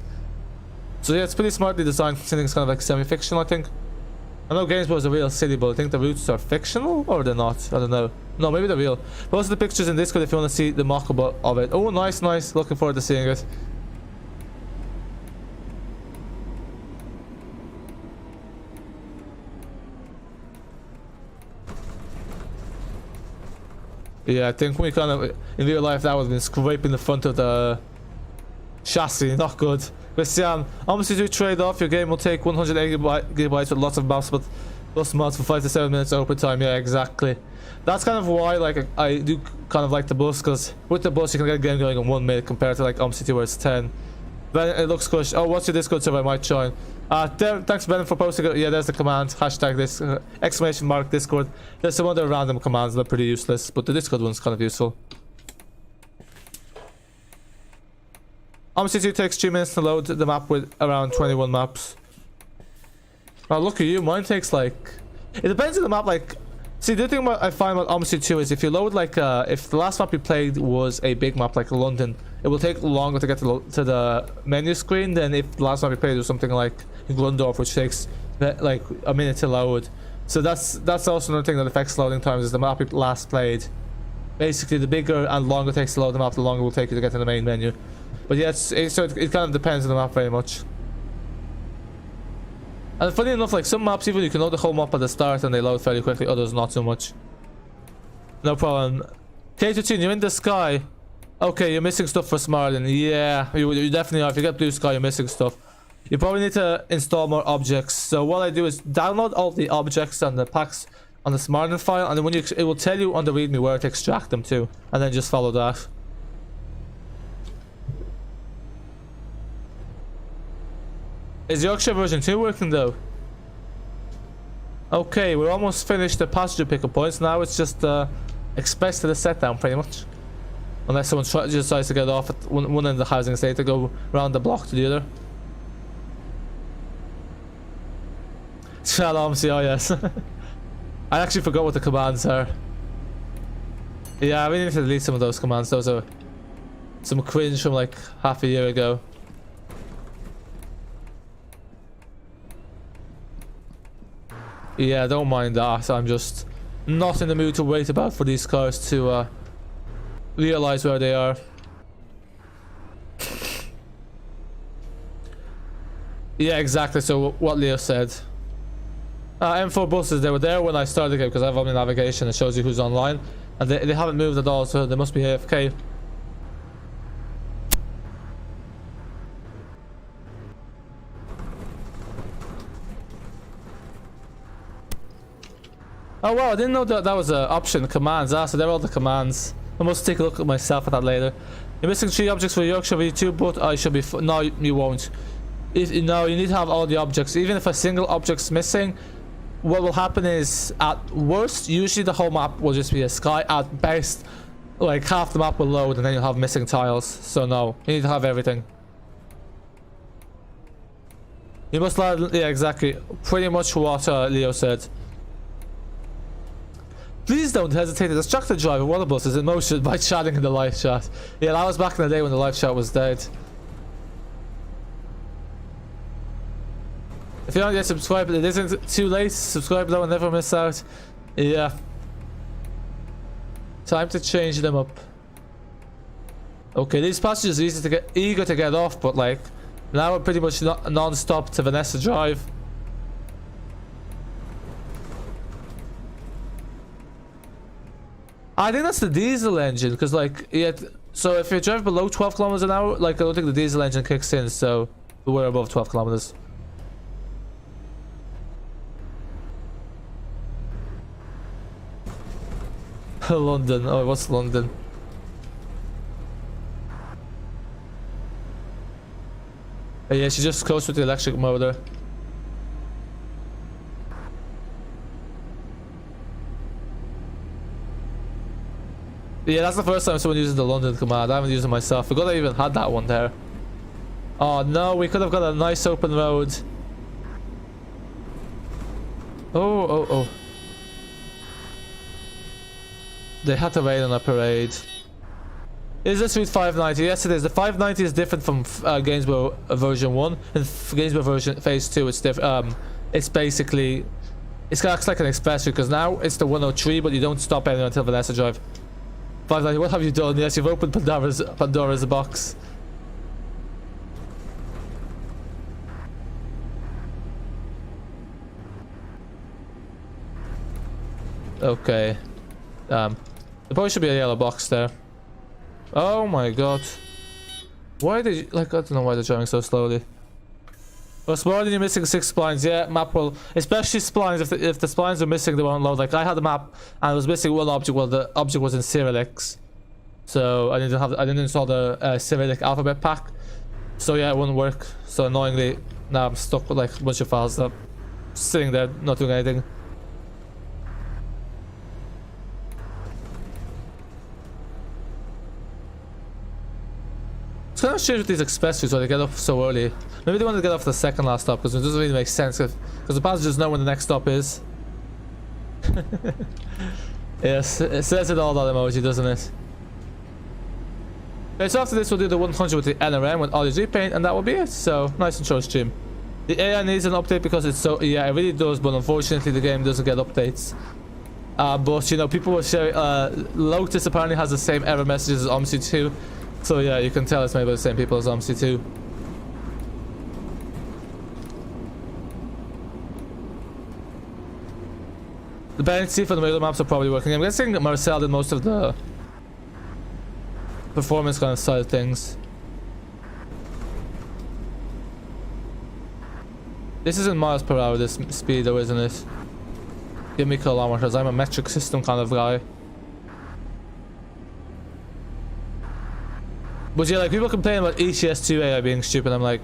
So yeah, it's pretty smartly designed, considering it's kind of like semi-fictional, I think. I know Gainsborough is a real city, but I think the routes are fictional, or they're not. I don't know. No, maybe they're real. Post the pictures in Discord if you want to see the mock-up of it. Oh, nice, nice. Looking forward to seeing it. Yeah, I think we kind of, in real life, that would have been scraping the front of the chassis. Not good. Christian, obviously do trade off. Your game will take 180 gigabytes with lots of maps, but plus mods for 5 to 7 minutes open time. Yeah, exactly. That's kind of why, like, I do kind of like the bus, because with the bus you can get a game going in 1 minute compared to like Omsi 2 where it's 10. But it looks good. Oh, what's your Discord server? I might join. Thanks Ben for posting it. Yeah, there's the command. Hashtag this exclamation mark Discord. There's some other random commands that are pretty useless, but the Discord one's kind of useful. Omsi 2 takes 3 minutes to load the map with around 21 maps. Oh, look at you. Mine takes like... It depends on the map, like... See, the thing I find about Omsi 2 is if you load like... if the last map you played was a big map like London, it will take longer to get to the menu screen than if the last map you played was something like Glundorf, which takes like a minute to load. So that's also another thing that affects loading times, is the map you last played. Basically, the bigger and longer it takes to load the map, the longer it will take you to get to the main menu. But yeah, it kind of depends on the map very much. And funny enough, like some maps, even you can load the whole map at the start and they load fairly quickly, others not so much. No problem. K2, you're in the sky. Okay, you're missing stuff for Smarden. Yeah, you definitely are. If you get blue sky, you're missing stuff. You probably need to install more objects. So what I do is download all the objects and the packs on the Smarden file, and then when it will tell you on the readme where to extract them to, and then just follow that. Is Yorkshire version 2 working though? Okay, we're almost finished the passenger pickup points. Now it's just express to the set down pretty much. Unless someone just decides to get off at one end of the housing estate to go around the block to the other. Shalom, see, oh yes. I actually forgot what the commands are. Yeah, we need to delete some of those commands. Those are some cringe from like half a year ago. Yeah, don't mind that. I'm just not in the mood to wait about for these cars to realize where they are. Yeah, exactly. So what Leo said. M4 buses, they were there when I started the game because I have Omni navigation. It shows you who's online, and they haven't moved at all, so they must be AFK. Oh wow, I didn't know that was an option, commands. So they're all the commands. I must take a look at myself at that later. You're missing 3 objects for Yorkshire V2, but I should be... No, you won't. No, you need to have all the objects. Even if a single object's missing, what will happen is, at worst, usually the whole map will just be a sky. At best, like half the map will load and then you'll have missing tiles. So no, you need to have everything. You must load... Yeah, exactly. Pretty much what Leo said. Please don't hesitate to distract the driver while the bus is in motion by chatting in the live chat. Yeah, that was back in the day when the live chat was dead. If you don't yet subscribe, it isn't too late. Subscribe though and never miss out. Yeah. Time to change them up. Okay, these passengers are eager to get off, but like now we're pretty much non-stop to Vanessa Drive. I think that's the diesel engine, because like, yeah, So if you drive below 12 kilometers an hour, like I don't think the diesel engine kicks in, so we're above 12 kilometers. London. Oh, what's London? Oh, yeah, she just goes with the electric motor. Yeah, that's the first time someone uses the London command. I haven't used it myself. Forgot I even had that one there. Oh no, we could have got a nice open road. Oh. They had to rain on a parade. Is this Street 590? Yes, it is. The 590 is different from Gainsborough version 1. In Gainsborough version Phase 2, it's different. It's basically... It acts like an expressway, because now it's the 103, but you don't stop anywhere until Vanessa Drive. 590, what have you done? Yes, you've opened Pandora's box. Okay. There probably should be a yellow box there. Oh my god. Why did you... Like, I don't know why they're driving so slowly. Well, more than you're missing 6 splines. Yeah, map will... Especially splines. If the splines are missing, they won't load. Like, I had the map and I was missing one object. Well, the object was in Cyrillics. So, I didn't install the Cyrillic alphabet pack. So, yeah, it wouldn't work. So, annoyingly, now I'm stuck with, like, a bunch of files that sitting there, not doing anything. It's kind of strange with these expressways where they get off so early. Maybe they want to get off the second last stop because it doesn't really make sense because the passengers know when the next stop is. Yes, it says it all, that emoji, doesn't it? Okay, so after this we'll do the 100 with the NRM with all the repaint and that will be it. So, nice and short stream. The AI needs an update because it's so... Yeah, it really does, but unfortunately the game doesn't get updates. But, you know, people will share... Lotus apparently has the same error messages as Omsi 2. So yeah, you can tell it's made by the same people as Omsi 2. The dependency for the middle maps are probably working. I'm guessing Marcel did most of the performance kind of side of things. This isn't miles per hour, this speed though, isn't it? Give me kilometers. I'm a metric system kind of guy. But yeah, like people complain about ETS2 AI being stupid. I'm like,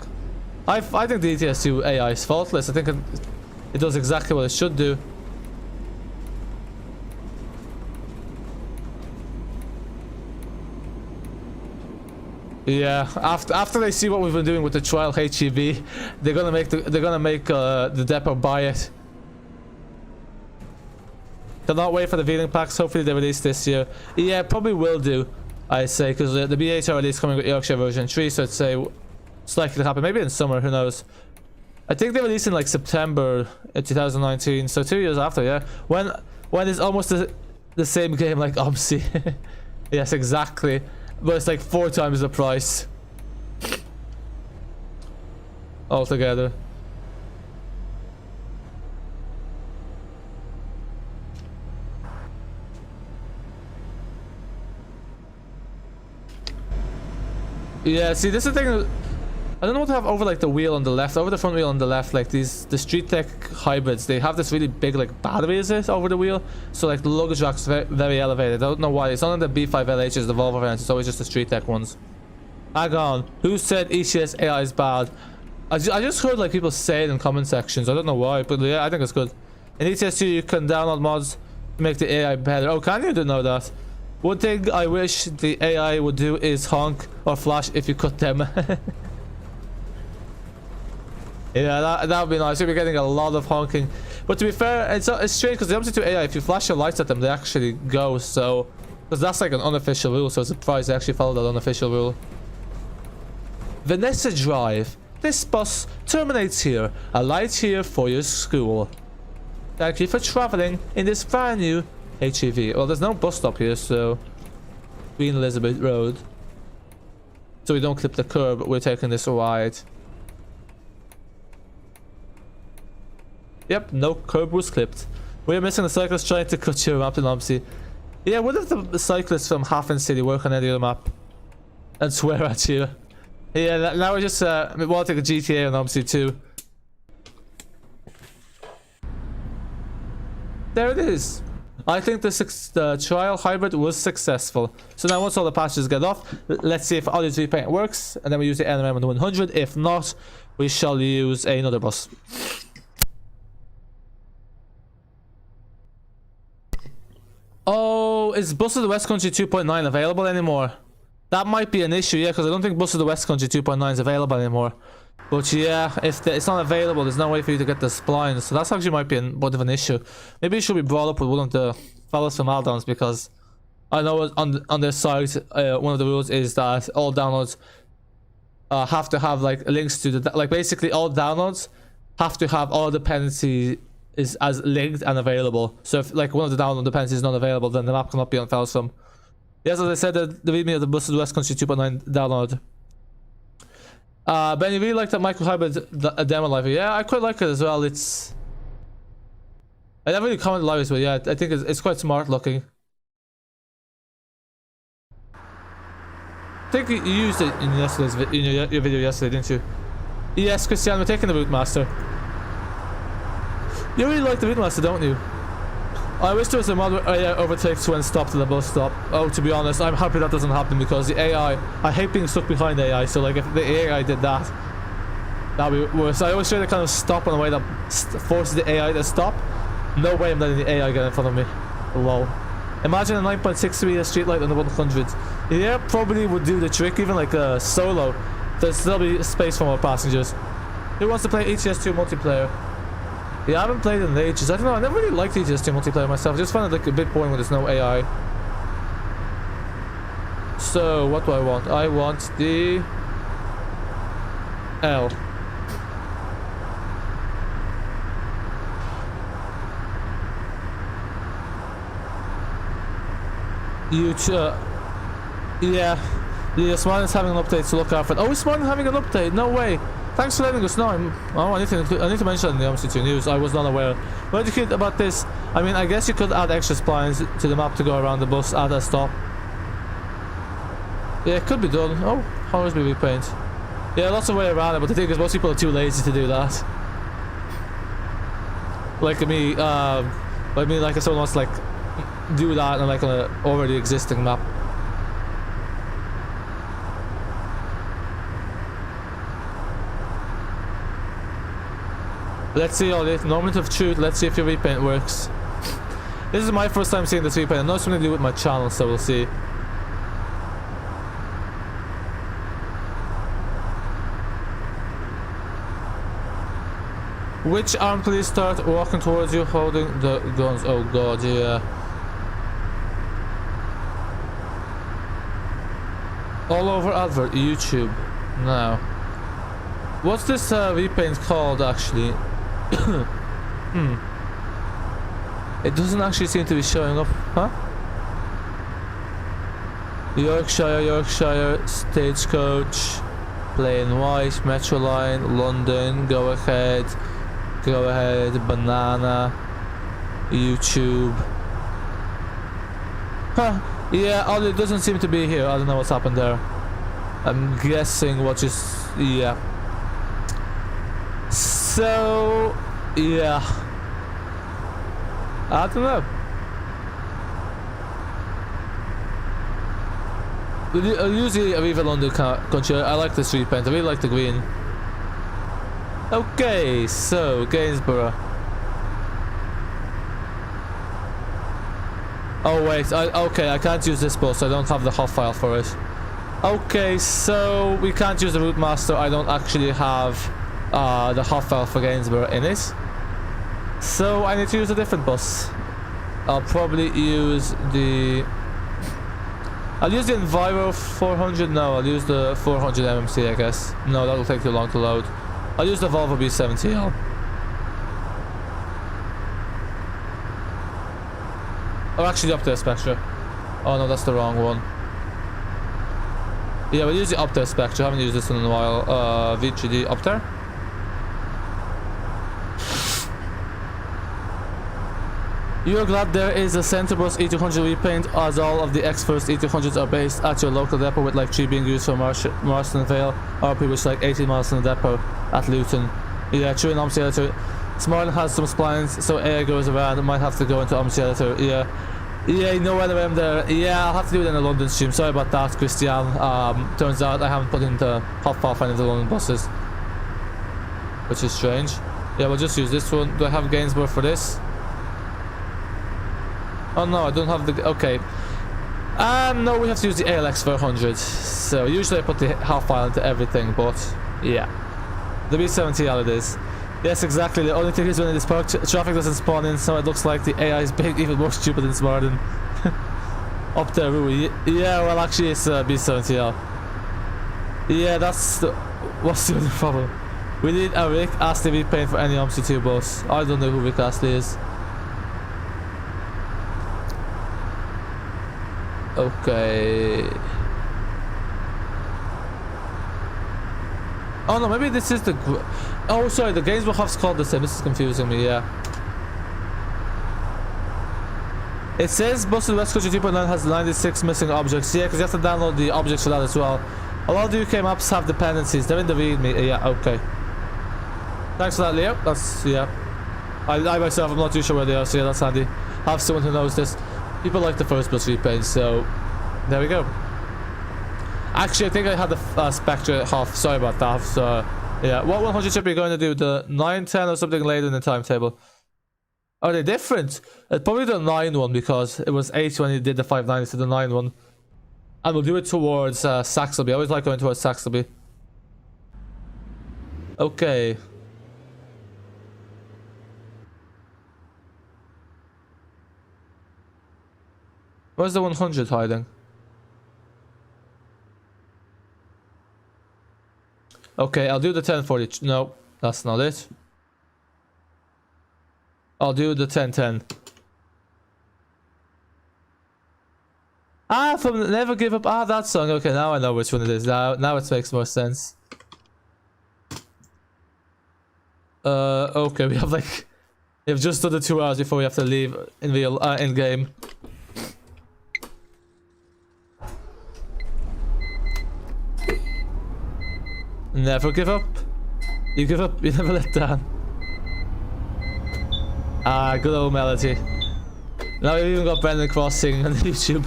I think the ETS2 AI is faultless. I think it does exactly what it should do. Yeah, after they see what we've been doing with the trial HEV, they're gonna make the depot buy it. Cannot wait for the Vealing packs. Hopefully they release this year. Yeah, probably will do. I say, because the B8 are release coming with Yorkshire version 3, so I'd say it's likely to happen. Maybe in summer, who knows. I think they released in like September 2019, so 2 years after, yeah. When it's almost the same game like Omsi. Yes, exactly. But it's like 4 times the price. Altogether. Yeah, see, this is the thing. I don't know what to have over like the wheel on the left, over the front wheel on the left. Like the Streetdeck hybrids, they have this really big like battery, is it, over the wheel? So like the luggage rack's very, very elevated. I don't know why. It's not in the B5 LHs, the Volvo variants. It's always just the Streetdeck ones. Hang on. Who said ETS AI is bad? I just heard like people say it in comment sections. I don't know why, but yeah, I think it's good. In ETS2 you can download mods to make the AI better. Oh, can you? Didn't know that. One thing I wish the AI would do is honk or flash if you cut them. Yeah, that would be nice. We'll be getting a lot of honking. But to be fair, it's strange because the Omsi 2 AI, if you flash your lights at them, they actually go. So, because that's like an unofficial rule. So, I'm surprised they actually follow that unofficial rule. Vanessa Drive. This bus terminates here. A light here for your school. Thank you for traveling in this brand new HEV. Well, there's no bus stop here, so Queen Elizabeth Road. So we don't clip the curb, we're taking this ride. Yep, no curb was clipped. We're missing a cyclist trying to cut your map in Omsi. Yeah, what if the cyclists from Hafen City work on any other map? and swear at you. Yeah, now we're just we'll take a GTA on Omsi too. There it is. I think the trial hybrid was successful. So now once all the patches get off, let's see if Audio's repaint works, and then we use the NRM on the 100. If not, we shall use another bus. Oh, is Bus of the West Country 2.9 available anymore? That might be an issue, yeah, because I don't think Bus of the West Country 2.9 is available anymore. But yeah, if it's not available, there's no way for you to get the splines. So that's actually might be a bit of an issue. Maybe it should be brought up with one of the fellas from Aldons, because I know on their site, one of the rules is that all downloads have to have like links to the, like basically all downloads have to have all dependencies is as linked and available. So if like one of the download dependencies is not available, then the map cannot be on Felsum. Yes, as I said, the readme of the Bus of the West Country 2.9 download. Ben, you really like that micro hybrid demo library? Yeah, I quite like it as well. It's I never really commented libraries, but yeah, I think it's quite smart looking. I think you used it in yesterday's your video yesterday, didn't you? Yes, Christian, we're taking the Routemaster. You really like the Routemaster, don't you? I wish there was a mod where AI overtakes when stopped at the bus stop. Oh, to be honest, I'm happy that doesn't happen, because the AI, I hate being stuck behind AI, so like if the AI did that, that'd be worse. I always try to kind of stop in a way that forces the AI to stop. No way I'm letting the AI get in front of me. Lol. Imagine a 9.6 meter streetlight on the 100. Yeah, probably would do the trick, even like a solo. There'd still be space for more passengers. Who wants to play ETS2 multiplayer? Yeah, I haven't played it in ages. I don't know, I never really liked ETS2 multiplayer myself. I just found it like a bit boring when there's no AI. So, what do I want? I want the L. Yeah. Yeah, Smart's having an update to look out for. Oh, is Smart having an update? No way. Thanks for letting us know. I need to mention in the Omsi2 news. I was not aware. What do you think about this? I mean, I guess you could add extra splines to the map to go around the bus at a stop. Yeah, it could be done. Oh, Hornsby repaint. Yeah, lots of way around it, but the thing is, most people are too lazy to do that. Like me, like if someone wants to like do that on like an already existing map. Let's see all this. Normative truth. Let's see if your repaint works. This is my first time seeing this repaint. I know it's something to do with my channel, so we'll see. Which arm please start walking towards you holding the guns? Oh god, yeah. All over advert, YouTube. Now. What's this repaint called actually? It doesn't actually seem to be showing up, huh? Yorkshire, Stagecoach, Plain White, Metroline, London, Go Ahead, Banana, YouTube. Huh, yeah, although it doesn't seem to be here. I don't know what's happened there. I'm guessing what just, yeah. So, yeah. I don't know. Usually Aviva London country. I like this repaint. I really like the green. Okay, so Gainsborough. Oh wait, okay, I can't use this bus. I don't have the hot file for it. Okay, so we can't use the Routemaster. I don't actually have the hot file for Gainsborough in it, so I need to use a different bus. I'll probably use the Enviro 400. No, I'll use the 400 MMC, I guess. No, that'll take too long to load. I'll use the Volvo B7TL. Oh, actually up there Spectra. Oh no, that's the wrong one. Yeah, we'll use the up there Spectra. I haven't used this in a while. VGD up there. You're glad there is a MAsterbus E200 repaint, as all of the X-First E200s are based at your local depot, with like 3 being used for Marston Vale, RP which like 18 miles from the depot at Luton. Yeah, true in Omsi editor. Smart has some splines, so AI goes around. It might have to go into Omsi editor. Yeah. Yeah, no NRM there. Yeah, I'll have to do it in a London stream. Sorry about that, Christian. Turns out I haven't put in the hot file for any of the London buses, which is strange. Yeah, we'll just use this one. Do I have Gainsborough for this? Oh no, I don't have the... Okay. No, we have to use the ALX400. So usually I put the half file into everything, but yeah. The V7TL it is. Yes, exactly. The only thing is when it is parked, traffic doesn't spawn in, so it looks like the AI is being even more stupid than smart and up there, really. Yeah, well, actually, it's B7TL. Yeah, that's the... What's the other problem? We need a Rick Astley repaint for any Omsi 2 bus. I don't know who Rick Astley is. Okay. Oh no, maybe this is the... Oh, sorry, the Gainsborough HEV's called the same. This is confusing me, yeah. It says Bus in West Country 2.9 has 96 missing objects. Yeah, because you have to download the objects for that as well. A lot of the UK maps have dependencies. They're in the readme. Yeah, okay. Thanks for that, Leo. That's, yeah. I myself, I'm not too sure where they are, so yeah, that's handy. Have someone who knows this. People like the first bus repaint, so there we go. Actually, I think I had the Spectre half. Sorry about that. So, yeah. What 100 chip are you going to do? The 910 or something later in the timetable? Are they different? It's probably the 9 one, because it was 8 when you did the 590, so the 9 one. And we'll do it towards Saxilby. I always like going towards Saxilby. Okay. Where's the 100 hiding? Okay, I'll do the 1040. No, that's not it. I'll do the 1010. Ah, from Never Give Up. Ah, that song. Okay, now I know which one it is. Now it makes more sense. Okay, we have just done the 2 hours before we have to leave in real in game. Never give up. You give up, you never let down. Ah, good old melody. Now we've even got Brendan Cross singing on YouTube.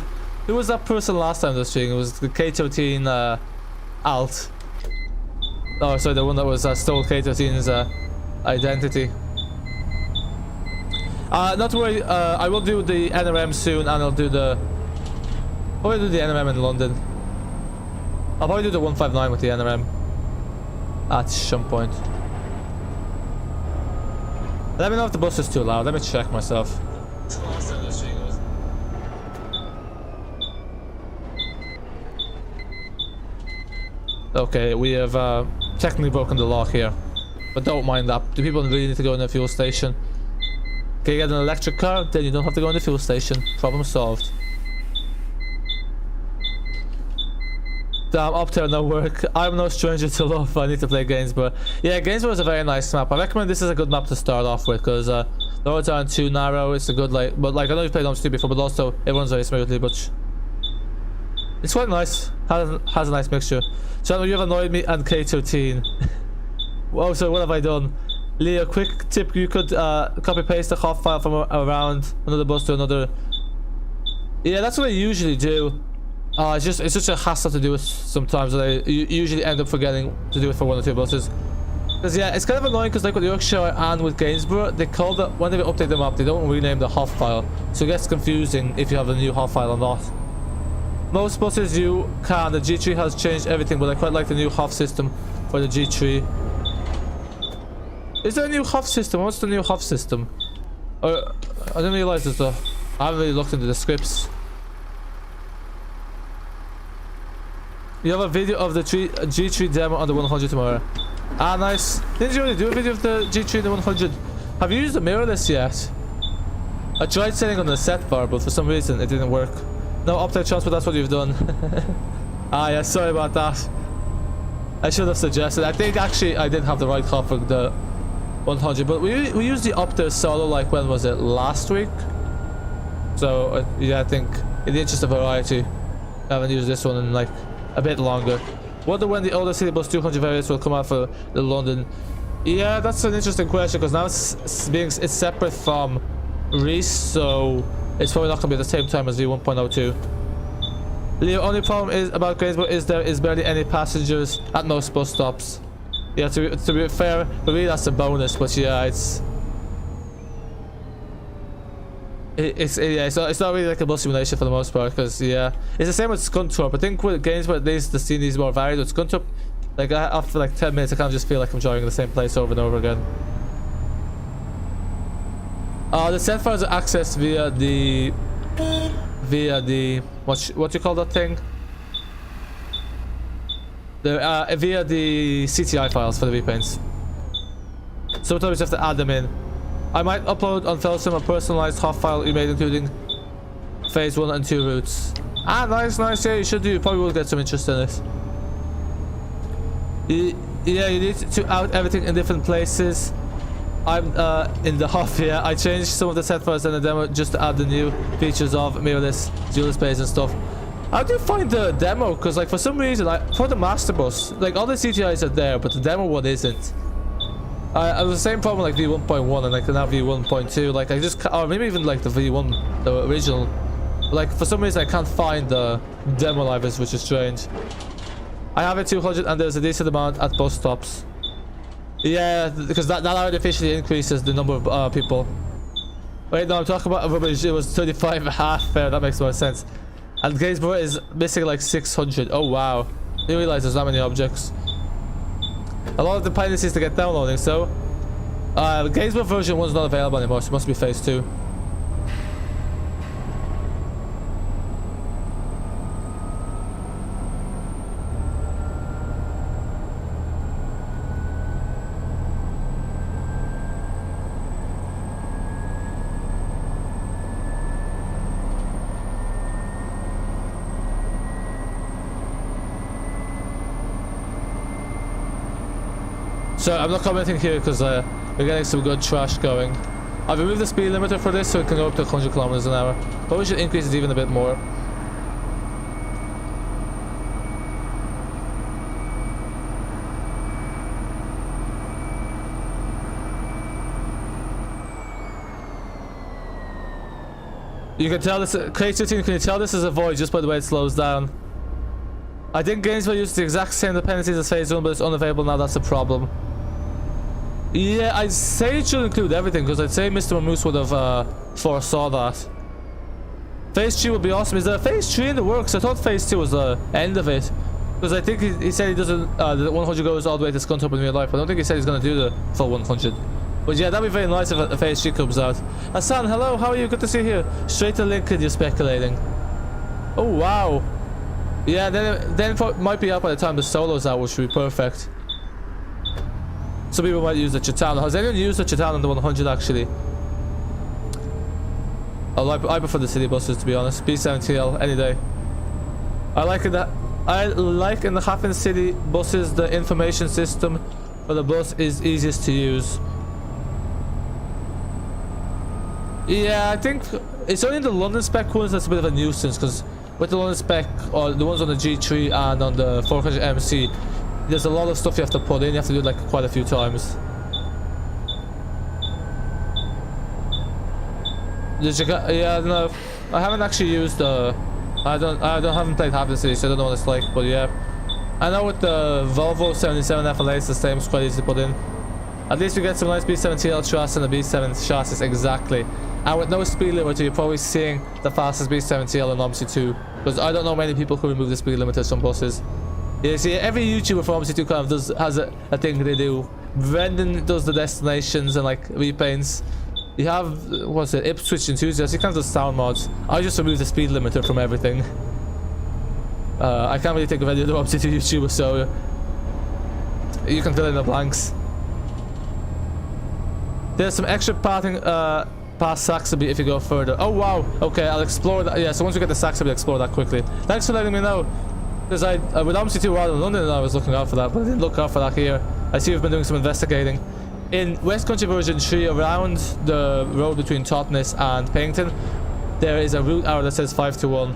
Who was that person last time that was singing? It was the K13 alt. Oh, sorry, the one that was stole K13's identity. Not to worry, I will do the NRM soon, and I'll do the... Probably do the NRM in London. I'll probably do the 159 with the NRM. At some point. Let me know if the bus is too loud. Let me check myself. Okay, we have technically broken the law here, but don't mind that. Do people really need to go in a fuel station? Can you get an electric car? Then you don't have to go in the fuel station. Problem solved. Damn, up there no work. I'm no stranger to love. I need to play Gainsborough. Yeah, Gainsborough is a very nice map. I recommend this is a good map to start off with, because the roads aren't too narrow. It's a good, like, but like I know you've played Omsi before, but also it runs very smoothly. But it's quite nice. Has a nice mixture. So you have annoyed me and K13. Whoa, so what have I done? Leo, quick tip: you could copy paste the hot file from around another bus to another. Yeah, that's what I usually do. It's such a hassle to do it sometimes that I usually end up forgetting to do it for 1 or 2 buses. Because yeah, it's kind of annoying, because like with Yorkshire and with Gainsborough, they call that when they update them up, they don't rename the HOF file, so it gets confusing if you have a new HOF file or not. Most buses you can. The G3 has changed everything, but I quite like the new HOF system for the G3. Is there a new HOF system? What's the new HOF system? I didn't realize there's a... I haven't really looked into the scripts. You have a video of the G3 demo on the 100 tomorrow. Ah, nice. Didn't you already do a video of the G3 and the 100? Have you used the mirrorless yet? I tried setting on the set bar, but for some reason it didn't work. No, update transfer, that's what you've done. Ah, yeah, sorry about that. I should have suggested. I think actually I didn't have the right cop for the 100, but we used the up there solo, like, when was it? Last week? So yeah, I think in the interest of variety, I haven't used this one in like a bit longer. Wonder when the older City Bus 200 variants will come out for the London. Yeah, that's an interesting question because now it's separate from Reese, so it's probably not going to be at the same time as v1.2. The only problem is about Gainsborough is there is barely any passengers at most bus stops. Yeah, to be fair, for me that's a bonus, but yeah, it's not really like a bus simulation for the most part, because yeah, it's the same with Scunthorpe. I think with Gainsborough at least the scene is more varied. With Scunthorpe, like after like 10 minutes I kind of just feel like I'm driving the same place over and over again. The set files are accessed via the what you call that thing? Via the CTI files for the repaints. Sometimes you have to add them in. I might upload on Felsom a personalized hot file you made including phase 1 and 2 routes. Ah, nice, yeah, you should do. You probably will get some interest in it. Yeah, you need to out everything in different places. I'm in the HEV, yeah. I changed some of the set files in the demo just to add the new features of mirrorless, dual space and stuff. How do you find the demo? Because like for some reason, for the Masterbus, like all the CTIs are there, but the demo one isn't. I was the same problem like v1.1 and like now v1.2. Like I just, or maybe even like the v1, the original. Like for some reason I can't find the demo libraries, which is strange. I have a 200 and there's a decent amount at bus stops. Yeah, because that artificially increases the number of people. Wait, no, I'm talking about rubbish. It was 35.5 fair. That makes more sense. And Gainsborough is missing like 600. Oh wow! You realize there's that many objects. A lot of dependencies to get downloading. So, Gainsborough version 1 is not available anymore. So it must be phase 2. So I'm not commenting here because we're getting some good trash going. I've removed the speed limiter for this so it can go up to 100 kilometers an hour. But we should increase it even a bit more. You can tell this, Crazy Team, can you tell this is a void just by the way it slows down? I think Gainsborough uses the exact same dependencies as phase 1, but it's unavailable now. That's a problem. Yeah, I'd say it should include everything, because I'd say Mr. Mamoose would have foresaw that. Phase 3 would be awesome. Is there a phase 3 in the works? I thought phase 2 was the end of it. Because I think he said he doesn't, the 100 goes all the way to Scunthorpe in real life. I don't think he said he's going to do the full 100. But yeah, that'd be very nice if a phase 3 comes out. Hassan, hello, how are you? Good to see you here. Straight to Lincoln, you're speculating. Oh, wow. Yeah, then it might be out by the time the solo's out, which would be perfect. Some people might use the Chitano. Has anyone used the Chitano in the 100 actually? I prefer the city buses, to be honest. B7TL any day. I like in the Hafen city buses the information system for the bus is easiest to use. Yeah, I think it's only the London spec ones that's a bit of a nuisance, because with the London spec or the ones on the G3 and on the 400 MC, there's a lot of stuff you have to put in. You have to do it like quite a few times. Yeah, no, I haven't actually used I haven't played Hafen City, so I don't know what it's like. But yeah, I know with the Volvo 77 FLA, the same is quite easy to put in. At least we get some nice B7TL chassis and the B7 chassis exactly. And with no speed limiter, you're probably seeing the fastest B7TL and Omsi 2. Because I don't know many people who remove the speed limiters from buses. Yeah, see, every YouTuber from Omsi 2 kind of has a thing they do. Brendan does the destinations and like repaints. You have, what's it, Ipswich Enthusiast, he kind of does sound mods. I just remove the speed limiter from everything. I can't really think of any other Omsi 2 YouTubers, so you can fill in the blanks. There's some extra parting past Saxilby if you go further. Oh wow, okay, I'll explore that. Yeah, so once we get to Saxilby, I'll explore that quickly. Thanks for letting me know. Because I with Omsi 2 rather than London, I was looking out for that, but I didn't look out for that here. I see you've been doing some investigating. In West Country version 3, around the road between Totnes and Paignton, there is a route arrow that says 5 to 1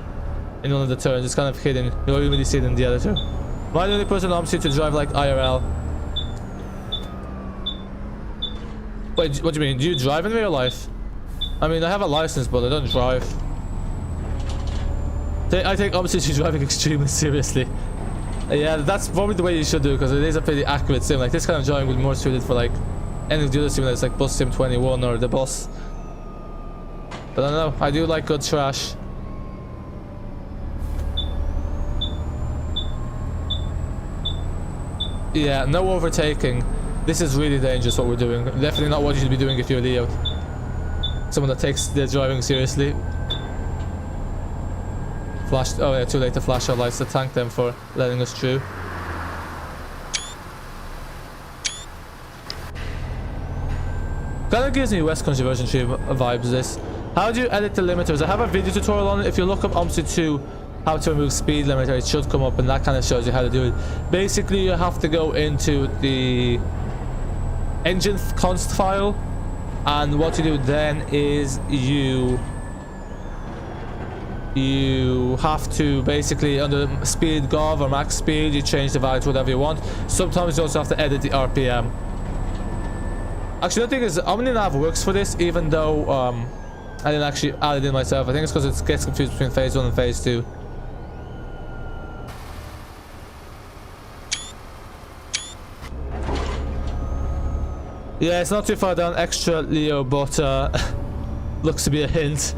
in one of the turns. It's kind of hidden. You don't really see it in the other two. Am I the only person on Omsi to drive like IRL? Wait, what do you mean? Do you drive in real life? I mean, I have a license, but I don't drive. I take Omsi driving extremely seriously. Yeah, that's probably the way you should do, because it is a pretty accurate sim. Like, this kind of driving would be more suited for like any of the other simulators, like Bus Sim 21 or the Bus. But I don't know, I do like good trash. Yeah, no overtaking. This is really dangerous what we're doing. Definitely not what you should be doing if you're Leo. Someone that takes their driving seriously. Flashed. Oh yeah, too late to flash our lights to thank them for letting us through. Kind of gives me West Country version 3 vibes, this. How do you edit the limiters? I have a video tutorial on it. If you look up Omsi 2, how to remove speed limiter, it should come up, and that kind of shows you how to do it. Basically, you have to go into the engine const file, and what you do then is you have to basically, under speed gov or max speed, you change the value to whatever you want. Sometimes you also have to edit the RPM. Actually, the thing is, OmniNav works for this, even though I didn't actually add it in myself. I think it's because it gets confused between phase 1 and phase 2. Yeah, it's not too far down, extra Leo, but looks to be a hint.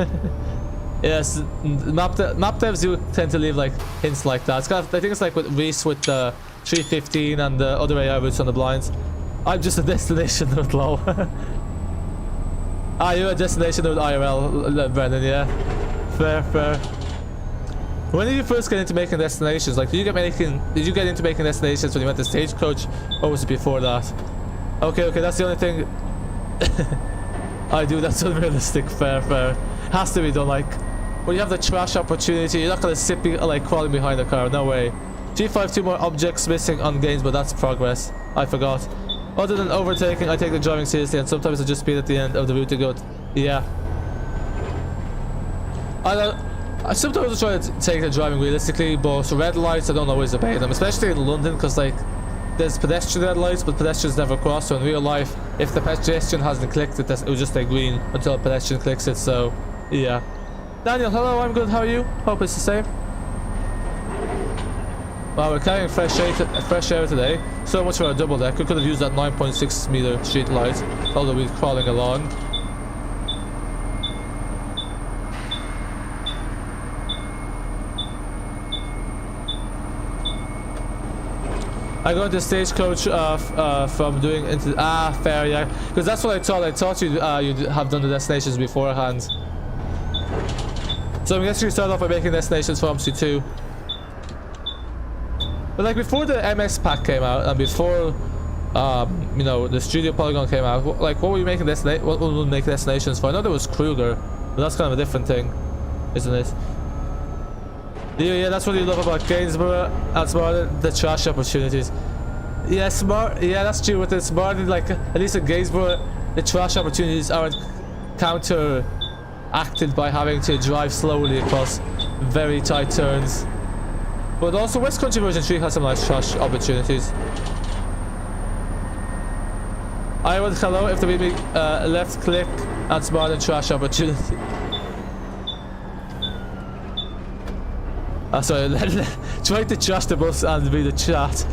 Yes, map devs do tend to leave like hints like that. It's kind of, I think it's like with Reese with the 315 and the other AI routes on the blinds. I'm just a destination node low. Ah, you're a destination node IRL, Brendan, yeah. Fair, fair. When did you first get into making destinations? Like, did you get into making destinations when you went to Stagecoach, or was it before that? Okay, that's the only thing. I do, that's unrealistic. Fair. Has to be done. Like, when you have the trash opportunity, you're not gonna sit like crawling behind the car. No way. G5, 2 more objects missing on Gainsborough. That's progress. I forgot. Other than overtaking, I take the driving seriously, and sometimes I just speed at the end of the route to go. Yeah. I sometimes try to take the driving realistically, but red lights I don't always obey them, especially in London, because like there's pedestrian red lights, but pedestrians never cross. So in real life, if the pedestrian hasn't clicked it, it will just stay green until a pedestrian clicks it. So yeah. Daniel, hello, I'm good. How are you? Hope it's the same. Wow, we're carrying fresh air today. So much for a double deck. We could have used that 9.6 meter street light, although we're crawling along. I got the Stagecoach from doing into fair, yeah, because that's what I thought. I thought you'd have done the destinations beforehand. So I'm guessing you start off by making destinations for Omsi 2. But like before the MS pack came out, and before you know, the Studio Polygon came out, like what were you making what would we make destinations for? I know there was Kruger, but that's kind of a different thing, isn't it? Yeah, that's what you love about Gainsborough and Smart, the trash opportunities. Yeah, Smart. Yeah, that's true. With the Smart, like at least in Gainsborough, the trash opportunities aren't counteracted by having to drive slowly across very tight turns. But also, West Country version 3 has some nice trash opportunities. I would hello if the BB left click and Smart and trash opportunity. Sorry, try to trash the bus and read the chat.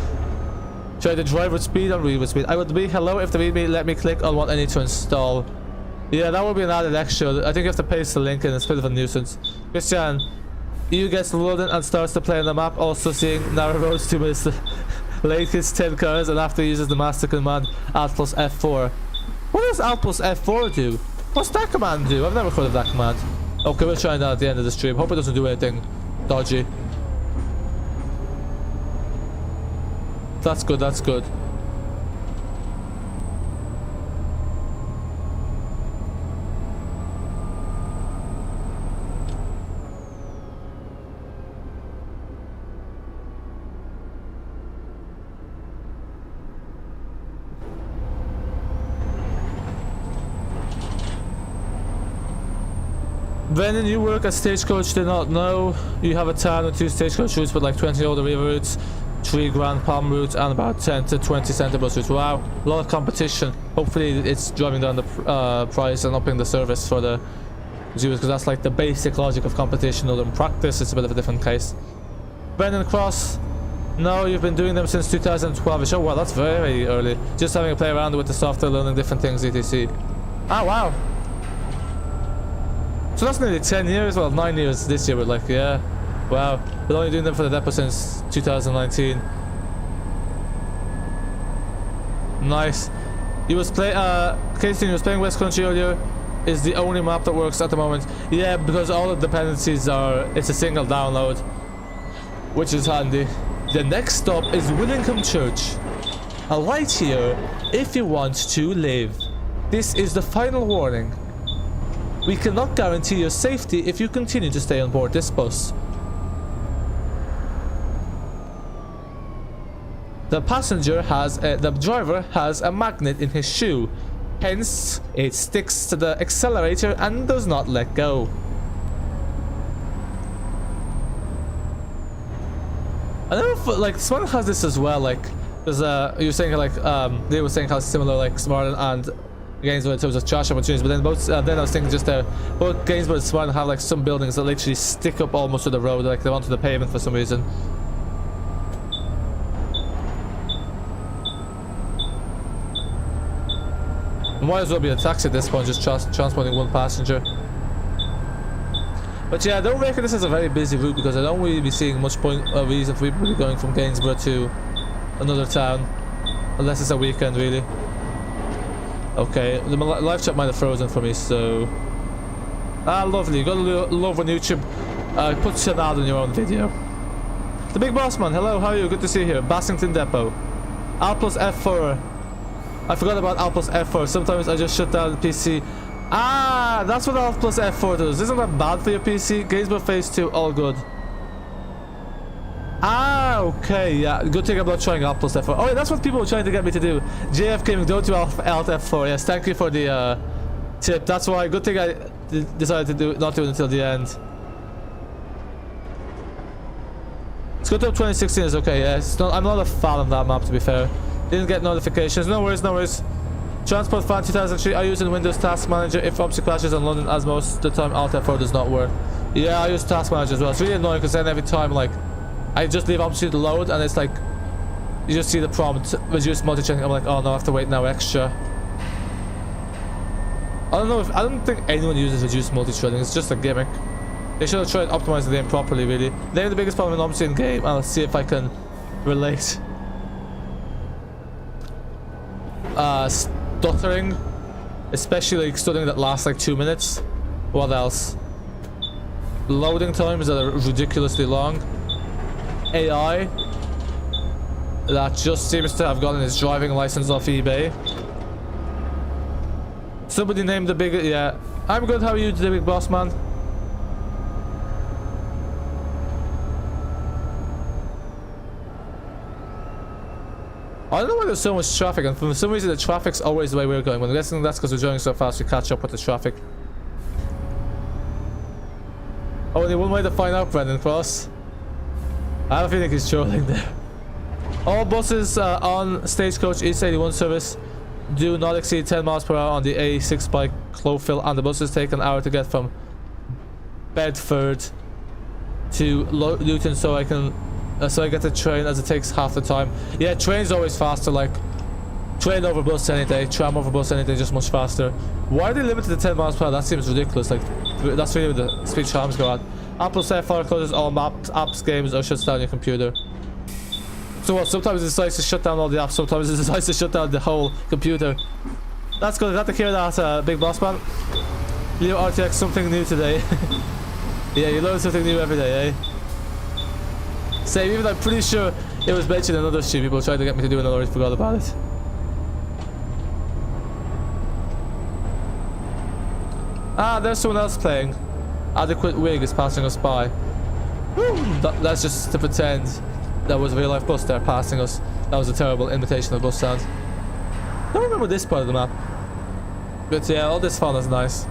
Try to drive with speed and read with speed. I would be hello if the BB let me click on what I need to install. Yeah, that would be an added extra. I think you have to paste the link in. It's a bit of a nuisance. Christian, you gets loaded and starts to play on the map, also seeing narrow roads 2 minutes late, hits 10 cars, and after uses the master command Alt plus F4. What does Alt plus F4 do? What's that command do? I've never heard of that command. Okay, we'll try that at the end of the stream. Hope it doesn't do anything dodgy. That's good, that's good. Brennan, you work at Stagecoach, did not know. You have a town with 2 stagecoach routes with like 20 older river routes, 3 Grand Palm routes, and about 10 to 20 centre bus routes. Wow, a lot of competition. Hopefully it's driving down the price and upping the service for the viewers, because that's like the basic logic of competition. Although in practice it's a bit of a different case. Brendan Cross, no, you've been doing them since 2012. Oh wow, that's very, very early. Just having a play around with the software, learning different things, etc. Ah, wow. So that's nearly 10 years, well 9 years this year, but like, yeah, wow. Been only doing them for the depot since 2019. Nice. He was Casey, he was playing West Country earlier. Is the only map that works at the moment. Yeah, because all the dependencies are, it's a single download, which is handy. The next stop is Willingham Church. A light here if you want to live. This is the final warning. We cannot guarantee your safety if you continue to stay on board this bus. The passenger has, the driver has a magnet in his shoe. Hence, it sticks to the accelerator and does not let go. I never thought, like, Smart has this as well, like, there's you were saying, like, they were saying how similar, like, Smart and Gainsborough in terms of trash opportunities, but then both, then I was thinking just both Gainsborough and Smart have, like, some buildings that literally stick up almost to the road, like, they're onto the pavement for some reason. Might as well be a taxi at this point, just transporting one passenger. But yeah, I don't reckon this is a very busy route, because I don't really be seeing much reason for people going from Gainsborough to another town, unless it's a weekend, really. Okay, the live chat might have frozen for me, so... Ah, lovely. You gotta love when YouTube puts an ad on your own video. The Big Boss Man, hello, how are you? Good to see you here. Bassington Depot. Alt plus F4. I forgot about Alt plus F4. Sometimes I just shut down the PC. Ah, that's what Alt plus F4 does. Isn't that bad for your PC? Gainsborough Phase II, all good. Ah, okay, yeah. Good thing I'm not trying Alt plus F4. Oh, yeah, that's what people were trying to get me to do. JF Gaming, don't do Alt F4. Yes, thank you for the tip. That's why. Good thing I decided to not do it until the end. Let's go to 2016 is okay. Yeah, I'm not a fan of that map, to be fair. Didn't get notifications. No worries, no worries. Transport Fan 2003. I use in Windows Task Manager. If Omsi crashes on London, as most of the time Alt F4 does not work. Yeah, I use Task Manager as well. It's really annoying, because then every time, like, I just leave Omsi to load, and it's like, you just see the prompt, reduce multi-threading. I'm like, oh no, I have to wait now extra. I don't think anyone uses reduced multi-threading. It's just a gimmick. They should have tried to optimize the game properly, really. Name the biggest problem in Omsi in game, and I'll see if I can relate. Stuttering, especially like stuttering that lasts like 2 minutes. What else? Loading times that are ridiculously long. AI that just seems to have gotten his driving license off eBay. Somebody named the big, yeah. I'm good. How are you, the Big Boss Man? I don't know why there's so much traffic, and for some reason the traffic's always the way we're going. I'm guessing that's because we're going so fast we catch up with the traffic. Oh, only one way to find out, Brendan Cross. I have a feeling he's trolling there. All buses on Stagecoach East 81 service do not exceed 10 miles per hour on the A6 by Clofield, and the buses take an hour to get from Bedford to Luton, so I get the train, as it takes half the time. Yeah, train's always faster, like train over bus any day, tram over bus any day, just much faster. Why are they limited to 10 miles per hour? That seems ridiculous. Like, that's really where the speed trams go at. Apple Sapphire closes all maps, apps, games, or shuts down your computer. So what, sometimes it decides to shut down all the apps, sometimes it decides to shut down the whole computer. That's good. Glad to hear that, Big Boss Man. Leo RTX, something new today. Yeah, you learn something new every day, eh? Same, even I'm pretty sure it was mentioned in another stream. People tried to get me to do it and I already forgot about it. Ah, there's someone else playing. Adequate Wig is passing us by. That's just to pretend there was a real life bus there passing us. That was a terrible imitation of bus sound. I don't remember this part of the map. But yeah, all this fun is nice.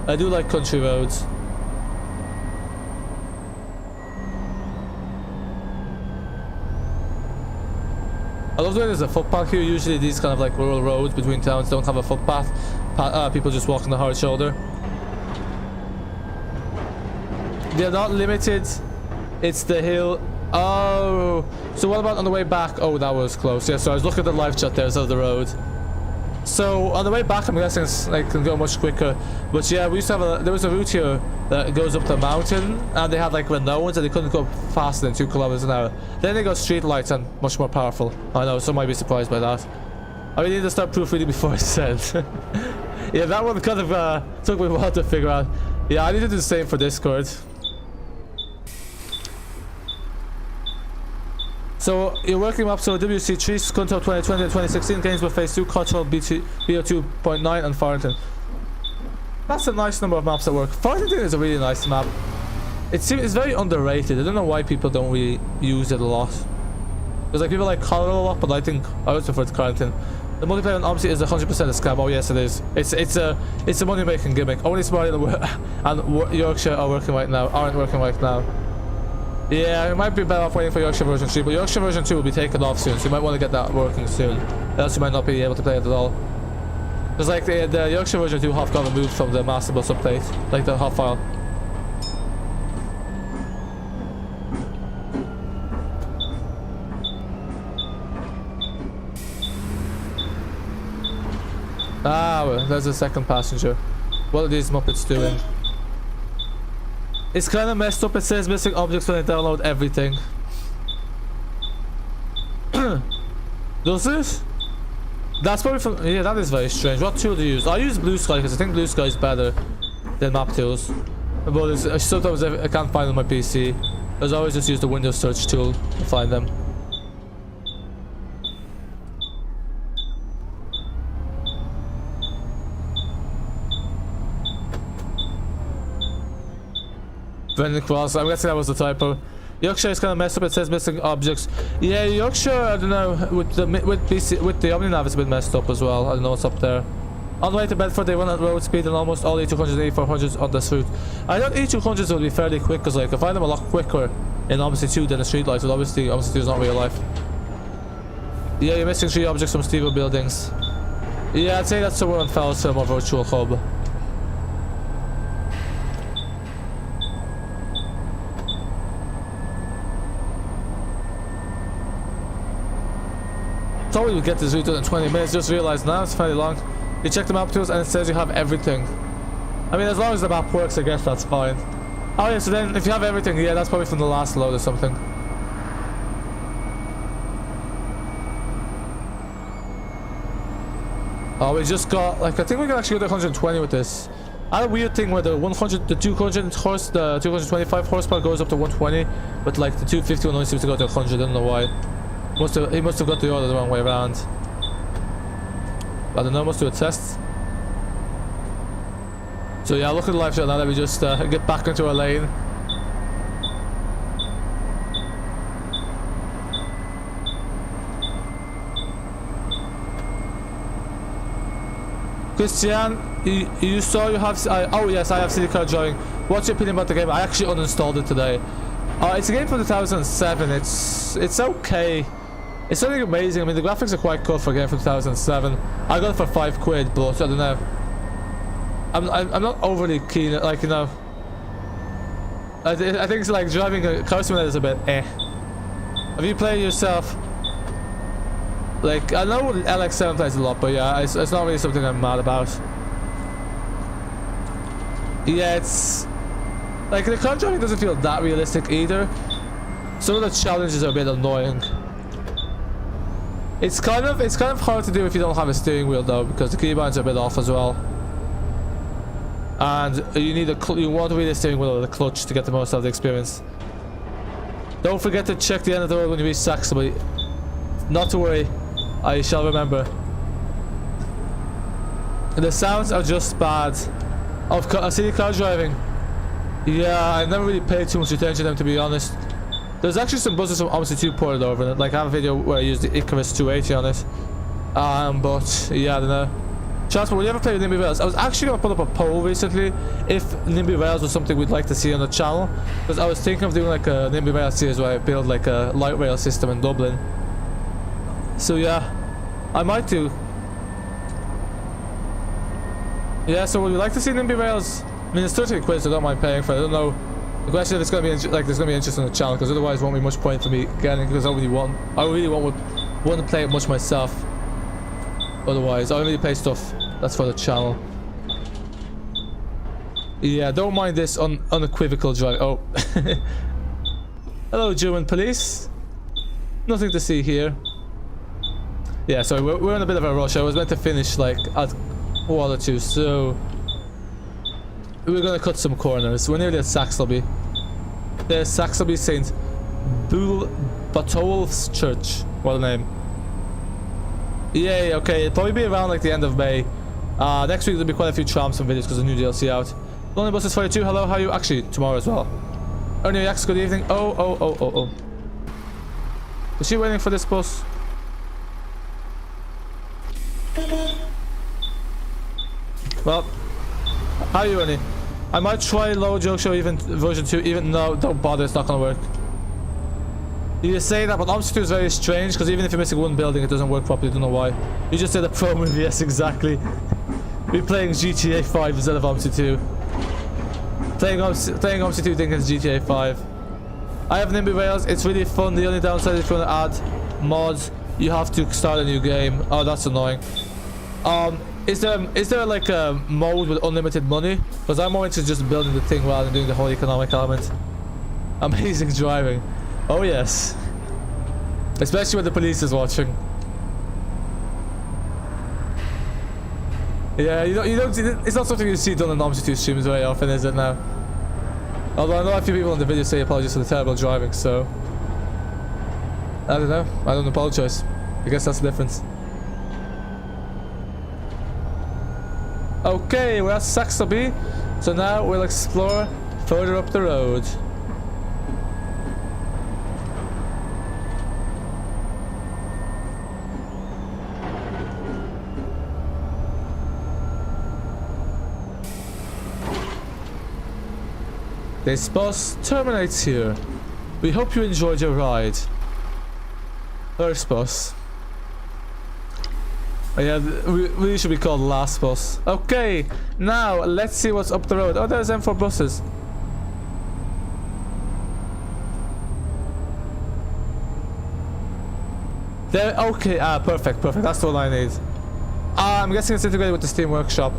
I do like country roads. love the way there's a footpath here. Usually these kind of like rural roads between towns don't have a footpath. People just walk on the hard shoulder. They're not limited. It's the hill. Oh, so what about on the way back? Oh, that was close. Yeah, so I was looking at the live shot there of the road. So on the way back, I'm guessing it's like can go much quicker. But yeah, we used to have there was a route here that goes up the mountain, and they had like unknowns and they couldn't go faster than 2 kilometers an hour. Then they got street lights and much more powerful. I know, some might be surprised by that. I need to start proofreading before I said. Yeah, that one kind of took me a while to figure out. Yeah, I need to do the same for Discord. So you're working up to WC3, Scunto 2020 and 2016, Gainsborough Phase II, Cultural BO2.9 and Farrington. That's a nice number of maps that work. Farrington is a really nice map. It's very underrated. I don't know why people don't really use it a lot. Because like people like Colorado a lot, but I think I would prefer to Farrington. The multiplayer on Omsi is 100% a scam. Oh yes, it is. It's a money making gimmick. Only Smiley and Yorkshire aren't working right now. Yeah, it might be better off waiting for Yorkshire version 3, but Yorkshire version 2 will be taken off soon, so you might want to get that working soon. Else you might not be able to play it at all. Because like the Yorkshire version 2 HEV got removed from the MAsterbus update, like the HEV file. Ah, well, there's a second passenger. What are these Muppets doing? It's kind of messed up. It says missing objects when I download everything. Does it? That's probably from... Yeah, that is very strange. What tool do you use? I use Blue Sky because I think Blue Sky is better than map tools. But sometimes I can't find them on my PC. I always just use the Windows search tool to find them. Brendan Cross, I'm guessing that was the typo. Yorkshire is kind of messed up. It says missing objects. Yeah, Yorkshire, I don't know. With the OmniNav, it's a bit messed up as well. I don't know what's up there. On the way to Bedford, they run at road speed and almost all E200s and E400s on this route. I thought E200s would be fairly quick because, like, I find them a lot quicker in Omsi 2 than the street lights. But obviously, Omsi 2 is not real life. Yeah, you're missing 3 objects from steel buildings. Yeah, I'd say that's somewhere on Fellsham or Virtual Hub. Thought we would get this route done in 20 minutes, just realized now it's fairly long. You check the map tools and it says you have everything. I mean, as long as the map works, I guess that's fine. Oh yeah, so then if you have everything, yeah, that's probably from the last load or something. Oh, we just got, like, I think we can actually go to 120 with this. I had a weird thing where the 225 horsepower goes up to 120, but like the 250 one only seems to go to 100, I don't know why. He must have got the order the wrong way around. I don't know, must do a test. So yeah, look at the live shot now that we just get back into our lane. Christian, you saw you have... oh yes, I have CD card driving. What's your opinion about the game? I actually uninstalled it today. It's a game from 2007. It's okay. It's something amazing. I mean, the graphics are quite cool for a game from 2007. I got it for £5, but I don't know. I'm not overly keen. Like, you know, I think it's like driving a car simulator is a bit eh. Have you played yourself? Like, I know LX7 plays a lot, but yeah, it's not really something I'm mad about. Yeah, it's like the car driving doesn't feel that realistic either. Some of the challenges are a bit annoying. It's kind of hard to do if you don't have a steering wheel though, because the keybinds are a bit off as well. And you want really a steering wheel or the clutch to get the most out of the experience. Don't forget to check the end of the road when you reach Saxilby. Not to worry, I shall remember. The sounds are just bad. Of city car driving. Yeah, I never really paid too much attention to them, to be honest. There's actually some buses from Omsi 2 ported over it. Like, I have a video where I used the Icarus 280 on it. But yeah, I don't know. Jasper, will you ever play with Nimby Rails? I was actually going to put up a poll recently if Nimby Rails was something we'd like to see on the channel. Because I was thinking of doing like a Nimby Rails series where I build like a light rail system in Dublin. So yeah, I might do. Yeah, so would you like to see Nimby Rails? I mean, it's 30 quid, so I don't mind paying for it. I don't know. The question is, it's gonna be like there's gonna be interest in the channel, because otherwise, it won't be much point for me getting. Because I really want to play it much myself. Otherwise, I only pay stuff that's for the channel. Yeah, don't mind this unequivocal drive. Oh, hello, German police. Nothing to see here. Yeah, sorry, we're in a bit of a rush. I was meant to finish like at 1:02, so we're gonna cut some corners. We're nearly at Saxilby. There's Saxilby St. Bartolf's Church. What a name. Yay, okay, it'll probably be around like the end of May. Next week there'll be quite a few tramps and videos because the new DLC out. Lonely Bus is 42, hello, how are you? Actually, tomorrow as well. Ernie Yax, good evening. Oh. Is she waiting for this bus? Well, how are you, Ernie? I might try Low Joke Show even version 2, even no, don't bother, it's not gonna work. You say that, but Omsi 2 is very strange because even if you're missing one building, it doesn't work properly. Don't know why. You just did a pro move, yes, exactly. We're playing GTA 5 instead of Omsi 2. Playing Omsi 2 thinking it's GTA 5. I have Nimby Rails, it's really fun. The only downside is if you want to add mods, you have to start a new game. Oh, that's annoying. Is there like a mode with unlimited money? Because I'm more into just building the thing rather than doing the whole economic element. Amazing driving. Oh yes. Especially when the police is watching. Yeah, you don't it's not something you see done on Omsi 2 streams very often, is it now? Although I know a few people in the video say apologies for the terrible driving, so I don't know. I don't apologize. I guess that's the difference. Okay, we're at Saxilby, so now we'll explore further up the road. This bus terminates here. We hope you enjoyed your ride. First bus. Oh yeah, we should be called last bus. Okay, now let's see what's up the road. Oh, there's M4 buses. There. Okay. Perfect. That's the one I need. I'm guessing it's integrated with the Steam Workshop.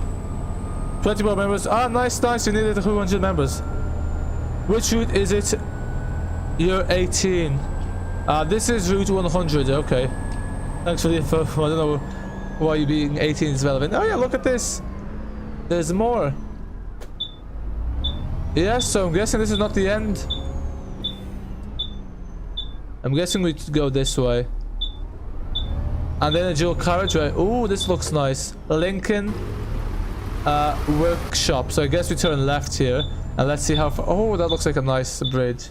20 more members. Nice. You needed 200 members. Which route is it? You're 18. This is route 100. Okay. Thanks for the info. I don't know why you being 18 is relevant. Oh yeah, look at this. There's more. Yeah, so I'm guessing this is not the end. I'm guessing we go this way. And then a dual carriageway. Ooh, this looks nice. Lincoln Workshop. So I guess we turn left here. And let's see how far. Oh, that looks like a nice bridge.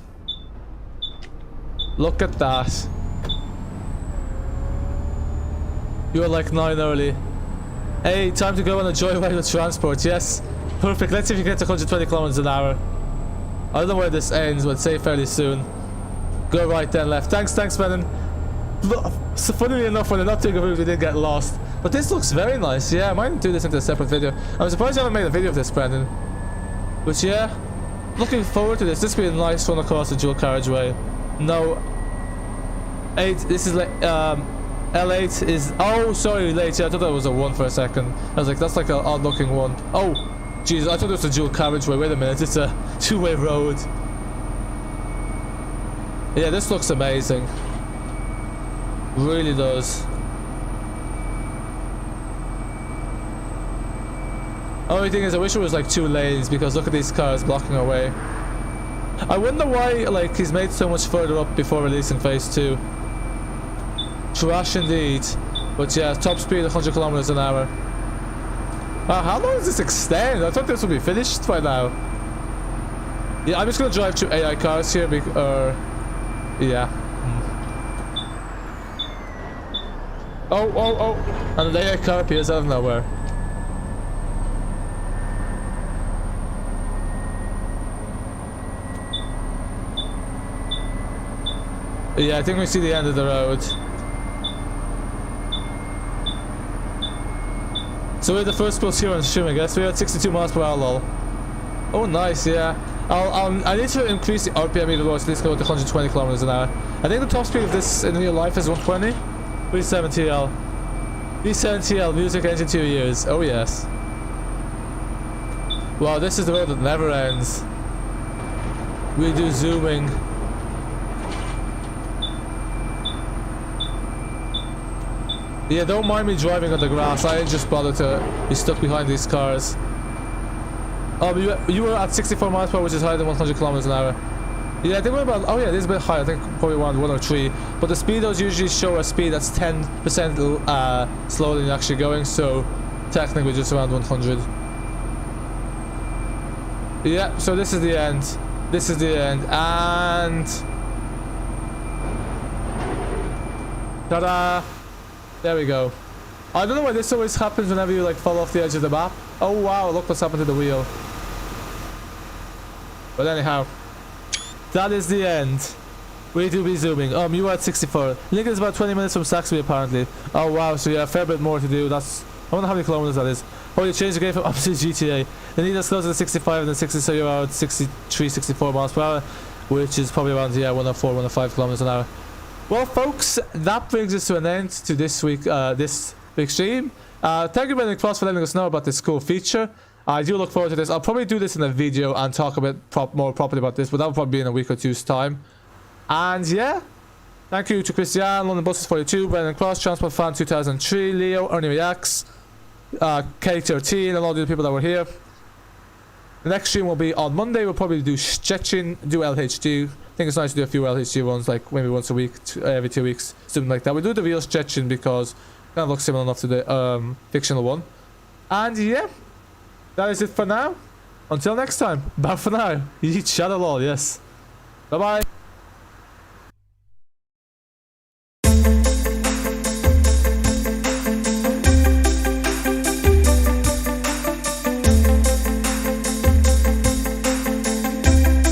Look at that. You are like 9 early. Hey, time to go on a joyride with transport. Yes. Perfect. Let's see if you get to 120 kilometers an hour. I don't know where this ends, but say fairly soon. Go right, then left. Thanks, Brennan. So funnily enough, when they're not doing a route, we did get lost. But this looks very nice. Yeah, I might do this into a separate video. I'm surprised I haven't made a video of this, Brendan. But yeah, looking forward to this. This will be a nice one across the dual carriageway. No. 8, this is like, L8 is, oh, sorry, late. Yeah, I thought that was a 1 for a second. I was like, that's like an odd looking one. Oh, jeez, I thought it was a dual carriageway. Wait a minute, it's a 2-way road. Yeah, this looks amazing. Really does. Only thing is, I wish it was like 2 lanes because look at these cars blocking our way. I wonder why, like, he's made so much further up before releasing Phase 2. Trash indeed. But yeah, top speed 100 kilometers an hour. How long does this extend? I thought this would be finished by now. Yeah, I'm just gonna drive through AI cars here because, yeah. Oh. And an AI car appears out of nowhere. Yeah, I think we see the end of the road. So we're the first post here on stream, I guess. We're at 62 miles per hour, lol. Oh, nice, yeah. I need to increase the RPM even more, so let's go to 120 kilometers an hour. I think the top speed of this in real life is 120. V7TL. V7TL, music engine 2 years. Oh, yes. Wow, this is the road that never ends. We do zooming. Yeah, don't mind me driving on the grass. I ain't just bothered to be stuck behind these cars. You were at 64 miles per hour, which is higher than 100 kilometers an hour. Yeah, I think we're about. Oh yeah, it is a bit higher. I think probably around 1 or 3. But the speedos usually show a speed that's 10% slower than you're actually going. So technically, just around 100. Yeah. So this is the end. This is the end, and ta-da! There we go. I don't know why this always happens whenever you like fall off the edge of the map. Oh wow, look what's happened to the wheel. But anyhow, that is the end. We do be zooming. You were at 64. Lincoln is about 20 minutes from Saxilby apparently. Oh wow, so yeah, a fair bit more to do. That's, I wonder how many kilometers that is. Oh, you changed the game from Omsi GTA. They need us closer to 65 and then 60, so you're about 63, 64 miles per hour, which is probably around, yeah, 104, 105 kilometers an hour. Well, folks, that brings us to an end to this week, this big stream. Thank you very much for letting us know about this cool feature. I do look forward to this. I'll probably do this in a video and talk a bit more properly about this, but that'll probably be in a week or two's time. And yeah, thank you to Christian, London Buses 42, Brendan Cross, Transport Fan 2003, Leo, Ernie Reacts, K13, and all the people that were here. The next stream will be on Monday. We'll probably do Szczecin, do LHD. I think it's nice to do a few LHD ones, like maybe once a week, every 2 weeks, something like that. We do the real Szczecin because it kind of looks similar enough to the fictional one. And yeah, that is it for now. Until next time. Bye for now. Yeet, shadow lol, yes. Bye bye.